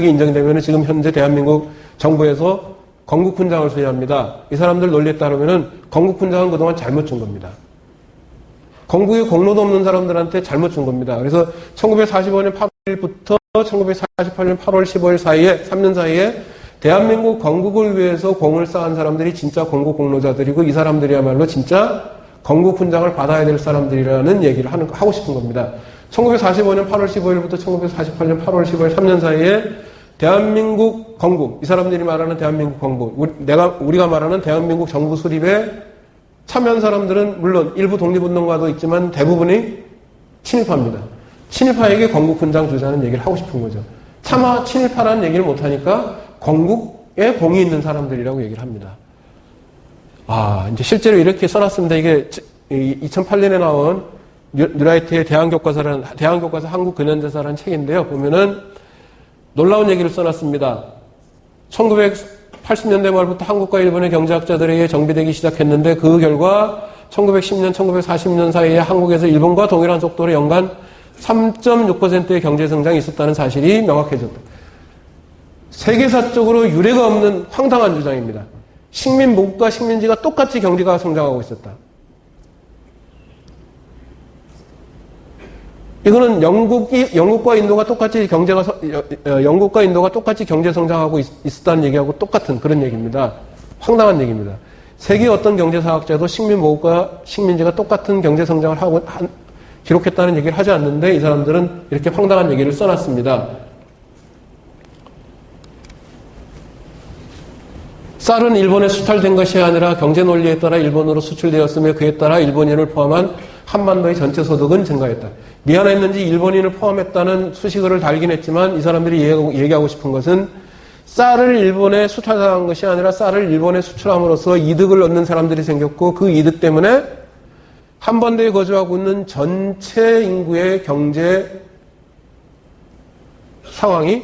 인정되면 지금 현재 대한민국 정부에서 건국훈장을 수여합니다. 이 사람들 논리에 따르면 건국훈장은 그동안 잘못 준 겁니다. 건국의 공로도 없는 사람들한테 잘못 준 겁니다. 그래서 1945년 8월부터 1948년 8월 15일 사이에 3년 사이에 대한민국 건국을 위해서 공을 쌓은 사람들이 진짜 건국 공로자들이고 이 사람들이야말로 진짜 건국훈장을 받아야 될 사람들이라는 얘기를 하고 싶은 겁니다. 1945년 8월 15일부터 1948년 8월 15일 3년 사이에 대한민국 건국, 이 사람들이 말하는 대한민국 건국, 우리가 말하는 대한민국 정부 수립에 참여한 사람들은 물론 일부 독립운동가도 있지만 대부분이 친일파입니다. 친일파에게 건국훈장 주자는 얘기를 하고 싶은 거죠. 차마 친일파라는 얘기를 못하니까 건국에 공이 있는 사람들이라고 얘기를 합니다. 이제 실제로 이렇게 써놨습니다. 이게 2008년에 나온 뉴라이트의 대한교과서 한국 근현대사라는 책인데요. 보면은 놀라운 얘기를 써놨습니다. 1980년대 말부터 한국과 일본의 경제학자들에게 정비되기 시작했는데 그 결과 1910년, 1940년 사이에 한국에서 일본과 동일한 속도로 연간 3.6%의 경제성장이 있었다는 사실이 명확해졌다. 세계사적으로 유례가 없는 황당한 주장입니다. 식민모국과 식민지가 똑같이 경제가 성장하고 있었다. 이거는 영국과 인도가 똑같이 경제 성장하고 있었다는 얘기하고 똑같은 그런 얘기입니다. 황당한 얘기입니다. 세계 어떤 경제사학자도 식민모국과 식민지가 똑같은 경제 성장을 기록했다는 얘기를 하지 않는데 이 사람들은 이렇게 황당한 얘기를 써놨습니다. 쌀은 일본에 수탈된 것이 아니라 경제 논리에 따라 일본으로 수출되었으며 그에 따라 일본인을 포함한 한반도의 전체 소득은 증가했다. 미안했는지 일본인을 포함했다는 수식어를 달긴 했지만 이 사람들이 얘기하고 싶은 것은 쌀을 일본에 수탈한 것이 아니라 쌀을 일본에 수출함으로써 이득을 얻는 사람들이 생겼고 그 이득 때문에 한반도에 거주하고 있는 전체 인구의 경제 상황이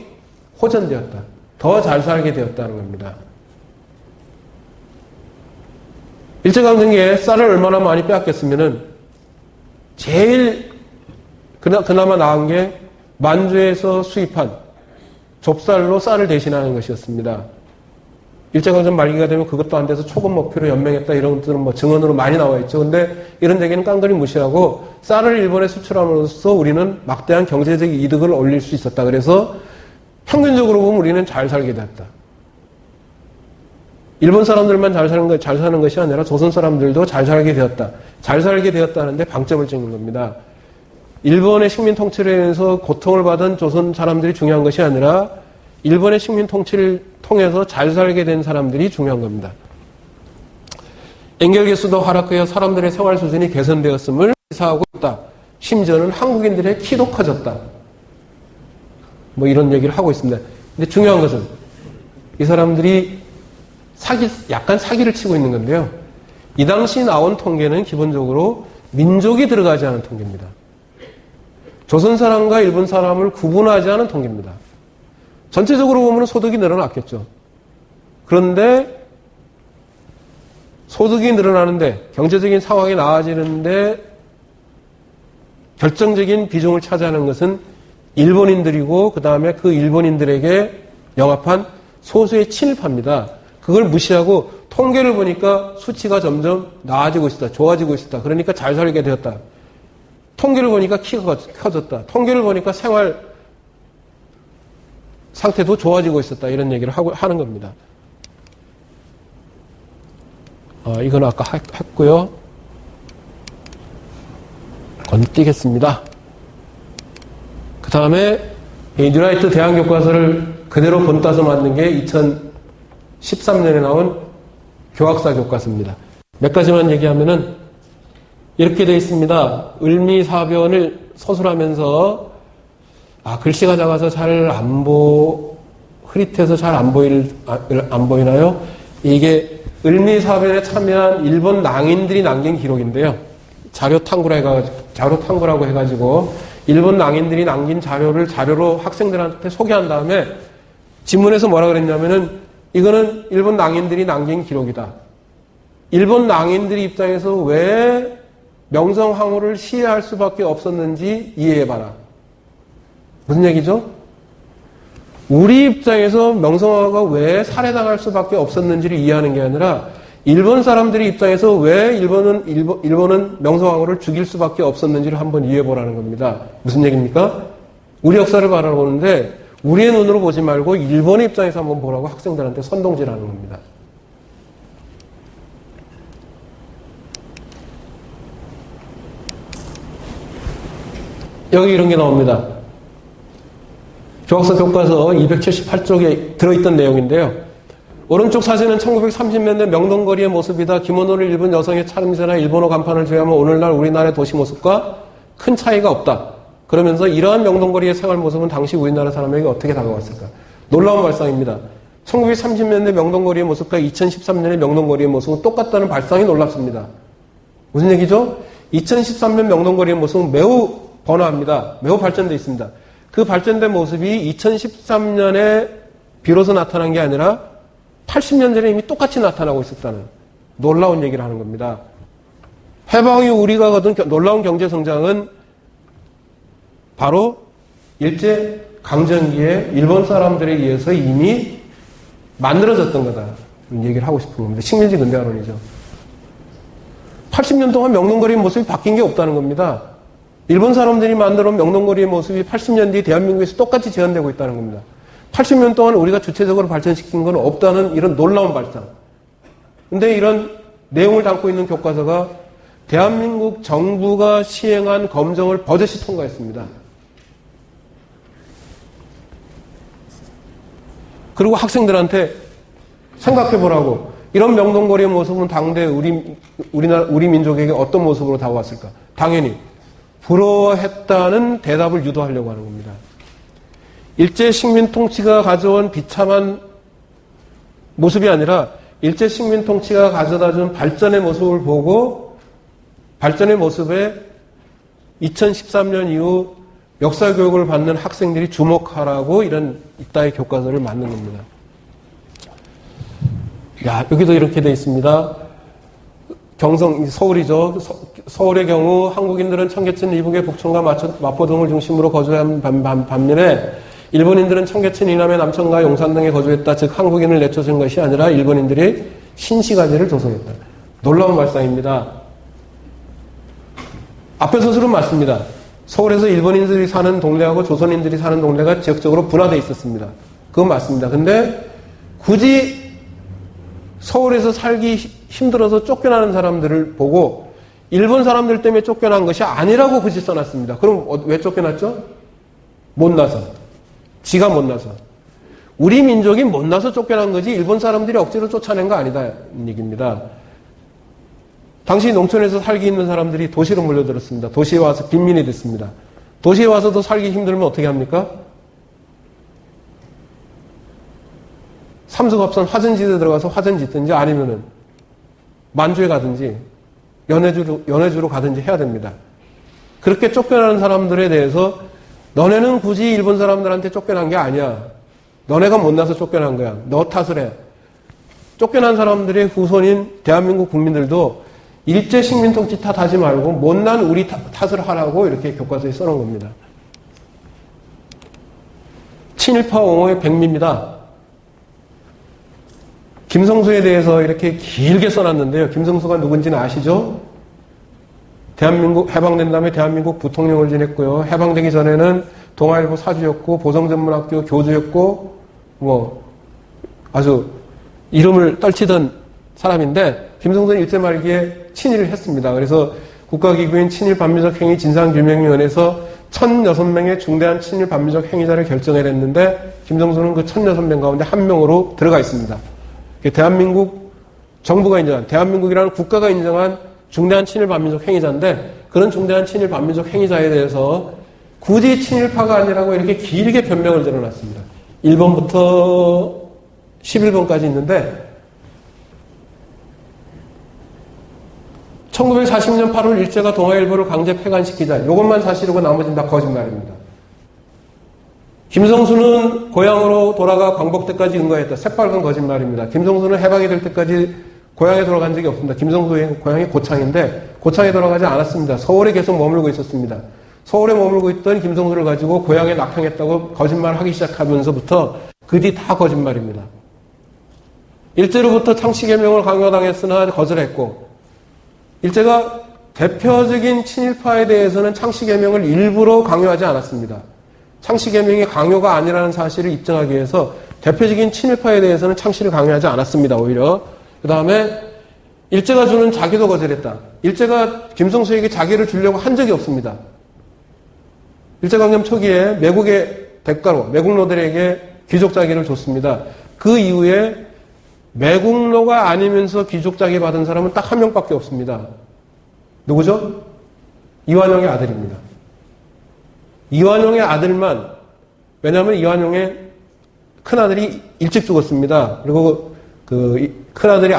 호전되었다. 더 잘 살게 되었다는 겁니다. 일제강점기에 쌀을 얼마나 많이 빼앗겼으면은 제일 그나마 나은 게 만주에서 수입한 좁쌀로 쌀을 대신하는 것이었습니다. 일제강점 말기가 되면 그것도 안 돼서 초급 목표로 연맹했다 이런 것들은 뭐 증언으로 많이 나와 있죠. 근데 이런 얘기는 깡그리 무시하고 쌀을 일본에 수출함으로써 우리는 막대한 경제적 이득을 올릴 수 있었다. 그래서 평균적으로 보면 우리는 잘 살게 됐다. 일본 사람들만 잘 사는 것이 아니라 조선 사람들도 잘 살게 되었다. 잘 살게 되었다는데 방점을 찍는 겁니다. 일본의 식민 통치를 인해서 고통을 받은 조선 사람들이 중요한 것이 아니라 일본의 식민 통치를 통해서 잘 살게 된 사람들이 중요한 겁니다. 엔겔 개수도 하락하여 사람들의 생활 수준이 개선되었음을 시사하고 있다. 심지어는 한국인들의 키도 커졌다. 뭐 이런 얘기를 하고 있습니다. 근데 중요한 것은 이 사람들이 약간 사기를 치고 있는 건데요. 이 당시 나온 통계는 기본적으로 민족이 들어가지 않은 통계입니다. 조선 사람과 일본 사람을 구분하지 않은 통계입니다. 전체적으로 보면 소득이 늘어났겠죠. 그런데 소득이 늘어나는데 경제적인 상황이 나아지는데 결정적인 비중을 차지하는 것은 일본인들이고 그 다음에 그 일본인들에게 영합한 소수의 친일파입니다. 그걸 무시하고 통계를 보니까 수치가 점점 나아지고 있었다. 좋아지고 있었다. 그러니까 잘 살게 되었다. 통계를 보니까 키가 커졌다. 통계를 보니까 생활 상태도 좋아지고 있었다. 이런 얘기를 하는 겁니다. 이건 아까 했고요. 건너뛰겠습니다. 그 다음에 뉴라이트 대학교과서를 그대로 본따서 만든 게 2013년에 나온 교학사 교과서입니다. 몇 가지만 얘기하면은 이렇게 되어 있습니다. 을미사변을 서술하면서 글씨가 작아서 잘 흐릿해서 잘 안 보이나요? 이게 을미사변에 참여한 일본 낭인들이 남긴 기록인데요. 자료 탐구라고 해가지고 일본 낭인들이 남긴 자료로 학생들한테 소개한 다음에 지문에서 뭐라 그랬냐면은 이거는 일본 낭인들이 남긴 기록이다. 일본 낭인들의 입장에서 왜 명성황후를 시해할 수밖에 없었는지 이해해봐라. 무슨 얘기죠? 우리 입장에서 명성황후가 왜 살해당할 수밖에 없었는지를 이해하는 게 아니라 일본 사람들의 입장에서 왜 일본은 명성황후를 죽일 수밖에 없었는지를 한번 이해해보라는 겁니다. 무슨 얘기입니까? 우리 역사를 바라보는데 우리의 눈으로 보지 말고 일본의 입장에서 한번 보라고 학생들한테 선동질하는 겁니다. 여기 이런 게 나옵니다. 교학서 교과서 278쪽에 들어있던 내용인데요. 오른쪽 사진은 1930년대 명동거리의 모습이다. 기모노를 입은 여성의 차림새나 일본어 간판을 제외하면 오늘날 우리나라의 도시 모습과 큰 차이가 없다. 그러면서 이러한 명동거리의 생활 모습은 당시 우리나라 사람에게 어떻게 다가왔을까? 놀라운 발상입니다. 1930년대 명동거리의 모습과 2013년의 명동거리의 모습은 똑같다는 발상이 놀랍습니다. 무슨 얘기죠? 2013년 명동거리의 모습은 매우 번화합니다. 매우 발전되어 있습니다. 그 발전된 모습이 2013년에 비로소 나타난 게 아니라 80년 전에 이미 똑같이 나타나고 있었다는 놀라운 얘기를 하는 겁니다. 해방 이후 우리가 거둔 놀라운 경제 성장은 바로 일제 강점기에 일본 사람들에 의해서 이미 만들어졌던 거다. 이런 얘기를 하고 싶은 겁니다. 식민지 근대화론이죠. 80년 동안 명동거리의 모습이 바뀐 게 없다는 겁니다. 일본 사람들이 만들어온 명동거리의 모습이 80년 뒤에 대한민국에서 똑같이 재현되고 있다는 겁니다. 80년 동안 우리가 주체적으로 발전시킨 건 없다는 이런 놀라운 발상. 근데 이런 내용을 담고 있는 교과서가 대한민국 정부가 시행한 검정을 버젓이 통과했습니다. 그리고 학생들한테 생각해보라고. 이런 명동거리의 모습은 당대 우리 민족에게 어떤 모습으로 다가왔을까? 당연히 부러워했다는 대답을 유도하려고 하는 겁니다. 일제 식민 통치가 가져온 비참한 모습이 아니라 일제 식민 통치가 가져다준 발전의 모습을 보고 발전의 모습에 2013년 이후 역사 교육을 받는 학생들이 주목하라고 이런 이따의 교과서를 만든 겁니다. 여기도 이렇게 되어 있습니다. 서울이죠. 서울의 경우 한국인들은 청계천, 이북의 북촌과 마포 등을 중심으로 거주한 반면에 일본인들은 청계천 이남의 남천과 용산 등에 거주했다. 즉 한국인을 내쫓은 것이 아니라 일본인들이 신시가지를 조성했다. 놀라운 발상입니다. 앞에 서술은 맞습니다. 서울에서 일본인들이 사는 동네하고 조선인들이 사는 동네가 지역적으로 분화되어 있었습니다. 그건 맞습니다. 근데 굳이 서울에서 살기 힘들어서 쫓겨나는 사람들을 보고 일본 사람들 때문에 쫓겨난 것이 아니라고 굳이 써놨습니다. 그럼 왜 쫓겨났죠? 못나서. 지가 못나서. 우리 민족이 못나서 쫓겨난 거지 일본 사람들이 억지로 쫓아낸 거 아니다는 얘기입니다. 당시 농촌에서 살기 힘든 사람들이 도시로 몰려들었습니다. 도시에 와서 빈민이 됐습니다. 도시에 와서도 살기 힘들면 어떻게 합니까? 삼수갑산 화전지대 들어가서 화전 짓든지 아니면은 만주에 가든지 연해주로 가든지 해야 됩니다. 그렇게 쫓겨나는 사람들에 대해서 너네는 굳이 일본 사람들한테 쫓겨난 게 아니야. 너네가 못나서 쫓겨난 거야. 너 탓을 해. 쫓겨난 사람들의 후손인 대한민국 국민들도 일제 식민 통치 탓하지 말고 못난 우리 탓을 하라고 이렇게 교과서에 써놓은 겁니다. 친일파 옹호의 백미입니다. 김성수에 대해서 이렇게 길게 써놨는데요. 김성수가 누군지는 아시죠? 대한민국 해방된 다음에 대한민국 부통령을 지냈고요. 해방되기 전에는 동아일보 사주였고 보성전문학교 교주였고 뭐 아주 이름을 떨치던 사람인데 김성수는 일제 말기에 친일을 했습니다. 그래서 국가기구인 친일반미적 행위 진상규명위원회에서 1006명의 중대한 친일반미적 행위자를 결정을 했는데 김성수는 그 1006명 가운데 한 명으로 들어가 있습니다. 대한민국 정부가 인정한, 대한민국이라는 국가가 인정한 중대한 친일반민족 행위자인데 그런 중대한 친일반민족 행위자에 대해서 굳이 친일파가 아니라고 이렇게 길게 변명을 들어놨습니다. 1번부터 11번까지 있는데 1940년 8월 일제가 동아일보를 강제 폐간시키자. 이것만 사실이고 나머지는 다 거짓말입니다. 김성수는 고향으로 돌아가 광복때까지 응거했다. 새빨간 거짓말입니다. 김성수는 해방이 될 때까지 고향에 돌아간 적이 없습니다. 김성수의 고향이 고창인데 고창에 돌아가지 않았습니다. 서울에 계속 머물고 있었습니다. 서울에 머물고 있던 김성수를 가지고 고향에 낙향했다고 거짓말하기 시작하면서부터 그 뒤 다 거짓말입니다. 일제로부터 창씨개명을 강요당했으나 거절했고 일제가 대표적인 친일파에 대해서는 창씨개명을 일부러 강요하지 않았습니다. 창씨개명이 강요가 아니라는 사실을 입증하기 위해서 대표적인 친일파에 대해서는 창씨를 강요하지 않았습니다. 오히려 그 다음에 일제가 주는 자기도 거절했다. 일제가 김성수에게 자기를 주려고 한 적이 없습니다. 일제강점 초기에 매국의 대가로 매국노들에게 귀족자기를 줬습니다. 그 이후에 매국노가 아니면서 귀족자기 받은 사람은 딱 한 명밖에 없습니다. 누구죠? 이완용의 아들입니다. 이완용의 아들만, 왜냐하면 이완용의 큰아들이 일찍 죽었습니다. 그리고 그 큰아들의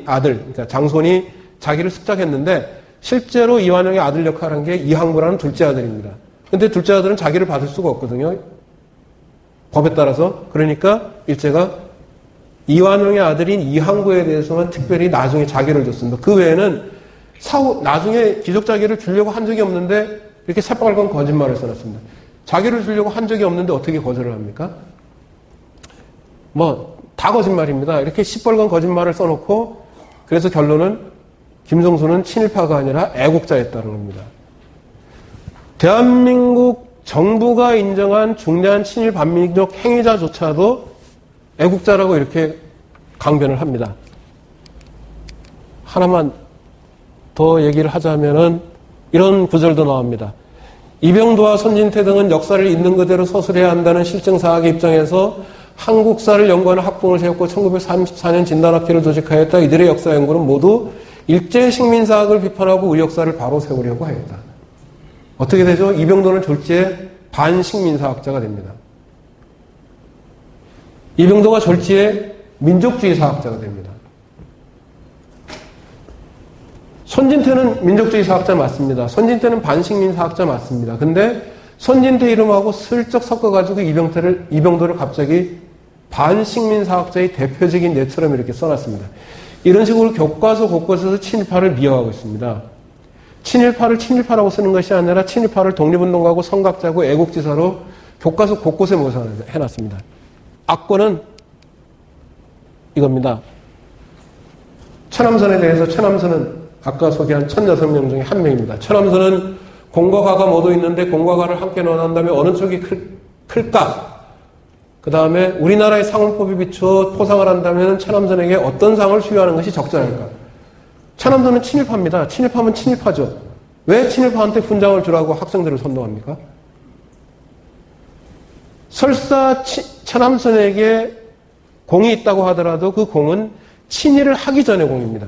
아들, 그러니까 장손이 자기를 습작했는데 실제로 이완용의 아들 역할을 한 게 이항구라는 둘째 아들입니다. 근데 둘째 아들은 자기를 받을 수가 없거든요. 법에 따라서. 그러니까 일제가 이완용의 아들인 이항구에 대해서만 특별히 나중에 자기를 줬습니다. 그 외에는 나중에 귀족자기를 주려고 한 적이 없는데 이렇게 새빨간 거짓말을 써놨습니다. 자기를 주려고 한 적이 없는데 어떻게 거절을 합니까? 다 거짓말입니다. 이렇게 시뻘건 거짓말을 써놓고 그래서 결론은 김성수는 친일파가 아니라 애국자였다는 겁니다. 대한민국 정부가 인정한 중대한 친일 반민족 행위자조차도 애국자라고 이렇게 강변을 합니다. 하나만 더 얘기를 하자면은 이런 구절도 나옵니다. 이병도와 손진태 등은 역사를 있는 그대로 서술해야 한다는 실증사학의 입장에서 한국사를 연구하는 학부를 세웠고 1934년 진단학회를 조직하였다. 이들의 역사 연구는 모두 일제 식민사학을 비판하고 의역사를 바로 세우려고 하였다. 어떻게 되죠? 이병도는 졸지에 반식민사학자가 됩니다. 이병도가 졸지에 민족주의 사학자가 됩니다. 손진태는 민족주의 사학자 맞습니다. 손진태는 반식민 사학자 맞습니다. 근데 손진태 이름하고 슬쩍 섞어가지고 이병도를 갑자기 반식민 사학자의 대표적인 예처럼 이렇게 써놨습니다. 이런 식으로 교과서 곳곳에서 친일파를 미화하고 있습니다. 친일파를 친일파라고 쓰는 것이 아니라 친일파를 독립운동가고 선각자고 애국지사로 교과서 곳곳에 모색해놨습니다. 악권은 이겁니다. 천암선에 대해서 천암선은 아까 소개한 1,006명 중에 한 명입니다. 천암선은 공과 과가 모두 있는데 공과 과를 함께 넣어낸다면 어느 쪽이 클까? 그 다음에 우리나라의 상훈법에 비추어 포상을 한다면 천암선에게 어떤 상을 수여하는 것이 적절할까? 천암선은 친일파입니다. 친일파면 친일파죠. 왜 친일파한테 훈장을 주라고 학생들을 선동합니까? 설사 천암선에게 공이 있다고 하더라도 그 공은 친일을 하기 전의 공입니다.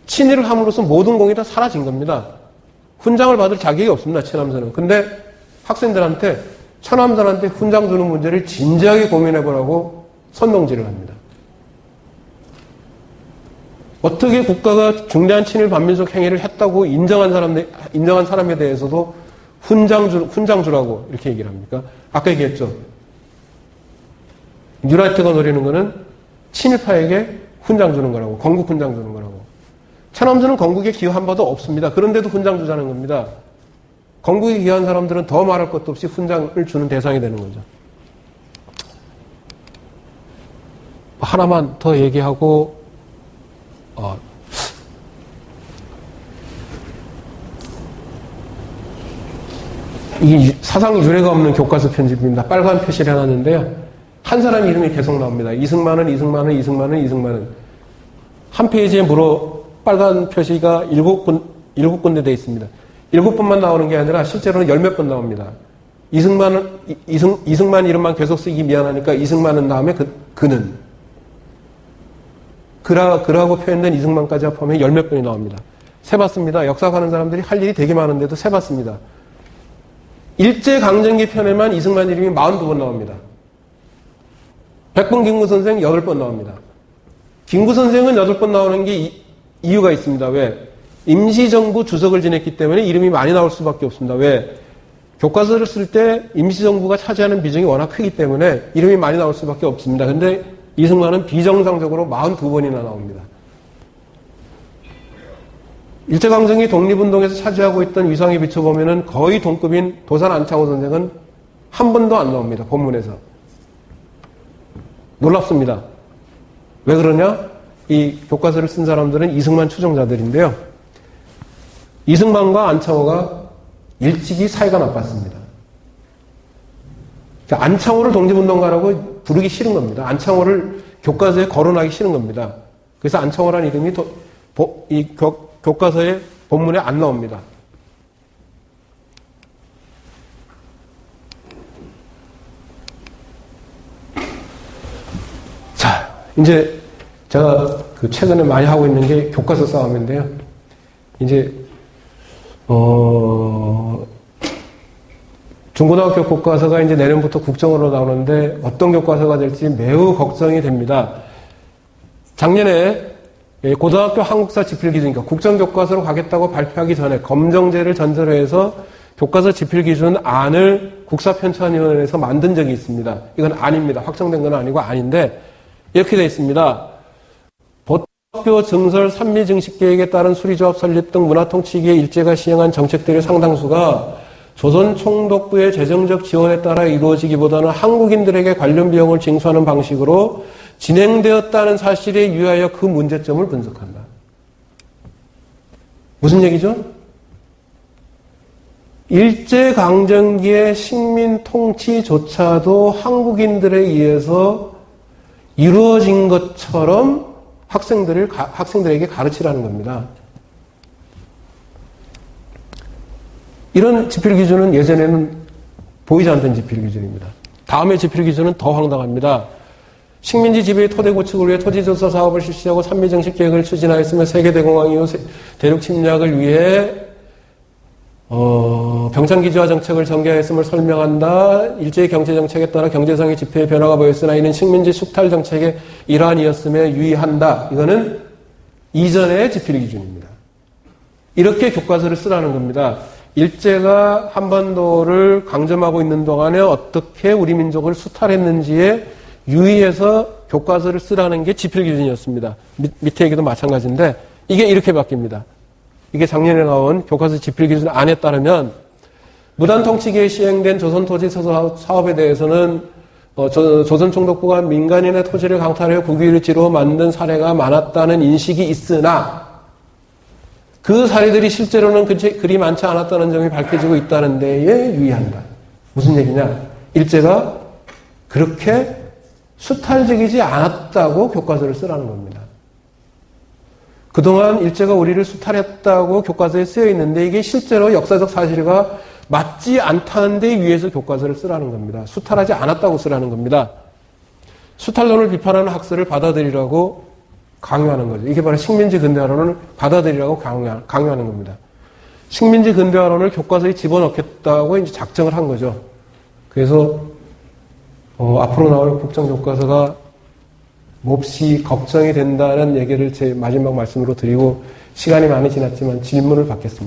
친일을 함으로써 모든 공이 다 사라진 겁니다. 훈장을 받을 자격이 없습니다. 천암선은. 근데 학생들한테 천암선한테 훈장 주는 문제를 진지하게 고민해보라고 선동질을 합니다. 어떻게 국가가 중대한 친일 반민족 행위를 했다고 인정한 사람에 대해서도 훈장 주라고 이렇게 얘기를 합니까? 아까 얘기했죠. 뉴라이트가 노리는 거는 친일파에게 훈장 주는 거라고, 건국 훈장 주는 거라고. 천암선은 건국에 기여한 바도 없습니다. 그런데도 훈장 주자는 겁니다. 건국에 기여한 사람들은 더 말할 것도 없이 훈장을 주는 대상이 되는 거죠. 하나만 더 얘기하고, 이 사상 유례가 없는 교과서 편집입니다. 빨간 표시를 해놨는데요. 한 사람 이름이 계속 나옵니다. 이승만은. 한 페이지에 빨간 표시가 7군데 되어 있습니다. 7번만 나오는 게 아니라 실제로는 10몇 번 나옵니다. 이승만 이름만 계속 쓰기 미안하니까 이승만은 다음에 그는. 그라고 표현된 이승만까지 합하면 10몇 번이 나옵니다. 세봤습니다. 역사가는 사람들이 할 일이 되게 많은데도 세봤습니다. 일제강점기 편에만 이승만 이름이 42번 나옵니다. 백범 김구 선생 8번 나옵니다. 김구 선생은 8번 나오는 게 이유가 있습니다. 왜? 임시정부 주석을 지냈기 때문에 이름이 많이 나올 수밖에 없습니다. 왜? 교과서를 쓸 때 임시정부가 차지하는 비중이 워낙 크기 때문에 이름이 많이 나올 수밖에 없습니다. 근데 이승만은 비정상적으로 42번이나 나옵니다. 일제강점기 독립운동에서 차지하고 있던 위상에 비춰보면 거의 동급인 도산 안창호 선생은 한 번도 안 나옵니다. 본문에서. 놀랍습니다. 왜 그러냐? 이 교과서를 쓴 사람들은 이승만 추종자들인데요. 이승만과 안창호가 일찍이 사이가 나빴습니다. 안창호를 독립운동가라고 부르기 싫은 겁니다. 안창호를 교과서에 거론하기 싫은 겁니다. 그래서 안창호라는 이름이 교과서의 본문에 안 나옵니다. 자, 이제 제가 최근에 많이 하고 있는 게 교과서 싸움인데요. 이제 중고등학교 교과서가 이제 내년부터 국정으로 나오는데 어떤 교과서가 될지 매우 걱정이 됩니다. 작년에 고등학교 한국사 지필기준, 그러니까 국정교과서로 가겠다고 발표하기 전에 검정제를 전제로 해서 교과서 지필기준 안을 국사편찬위원회에서 만든 적이 있습니다. 이건 아닙니다. 확정된 건 아니고 아닌데 이렇게 되어 있습니다. 보학교 증설 산미증식계획에 따른 수리조합 설립 등 문화통치기에 일제가 시행한 정책들의 상당수가 조선 총독부의 재정적 지원에 따라 이루어지기보다는 한국인들에게 관련 비용을 징수하는 방식으로 진행되었다는 사실에 유의하여 그 문제점을 분석한다. 무슨 얘기죠? 일제강점기의 식민 통치조차도 한국인들에 의해서 이루어진 것처럼 학생들에게 가르치라는 겁니다. 이런 지필기준은 예전에는 보이지 않던 지필기준입니다. 다음의 지필기준은 더 황당합니다. 식민지 지배의 토대 구축을 위해 토지조사 사업을 실시하고 산미정식 계획을 추진하였으며 세계대공황 이후 대륙 침략을 위해 병창기지화 정책을 전개하였음을 설명한다. 일제의 경제정책에 따라 경제상의 지표의 변화가 보였으나 이는 식민지 숙탈 정책의 일환이었음에 유의한다. 이거는 이전의 지필기준입니다. 이렇게 교과서를 쓰라는 겁니다. 일제가 한반도를 강점하고 있는 동안에 어떻게 우리 민족을 수탈했는지에 유의해서 교과서를 쓰라는 게 지필기준이었습니다. 밑에 얘기도 무단 통치기에 시행된 조선토지서사 사업에 대해서는 조선총독부가 민간인의 토지를 강탈해 국유지로 만든 사례가 많았다는 인식이 있으나 그 사례들이 실제로는 그리 많지 않았다는 점이 밝혀지고 있다는 데에 유의한다. 무슨 얘기냐? 일제가 그렇게 수탈적이지 않았다고 교과서를 쓰라는 겁니다. 그동안 일제가 우리를 수탈했다고 교과서에 쓰여 있는데 이게 실제로 역사적 사실과 맞지 않다는 데 위해서 교과서를 쓰라는 겁니다. 수탈하지 않았다고 쓰라는 겁니다. 수탈론을 비판하는 학설을 받아들이라고 강요하는 거죠. 이게 바로 식민지 근대화론을 받아들이라고 강요하는 겁니다. 식민지 근대화론을 교과서에 집어넣겠다고 이제 작정을 한 거죠. 그래서 앞으로 나올 국정교과서가 몹시 걱정이 된다는 얘기를 제 마지막 말씀으로 드리고 시간이 많이 지났지만 질문을 받겠습니다.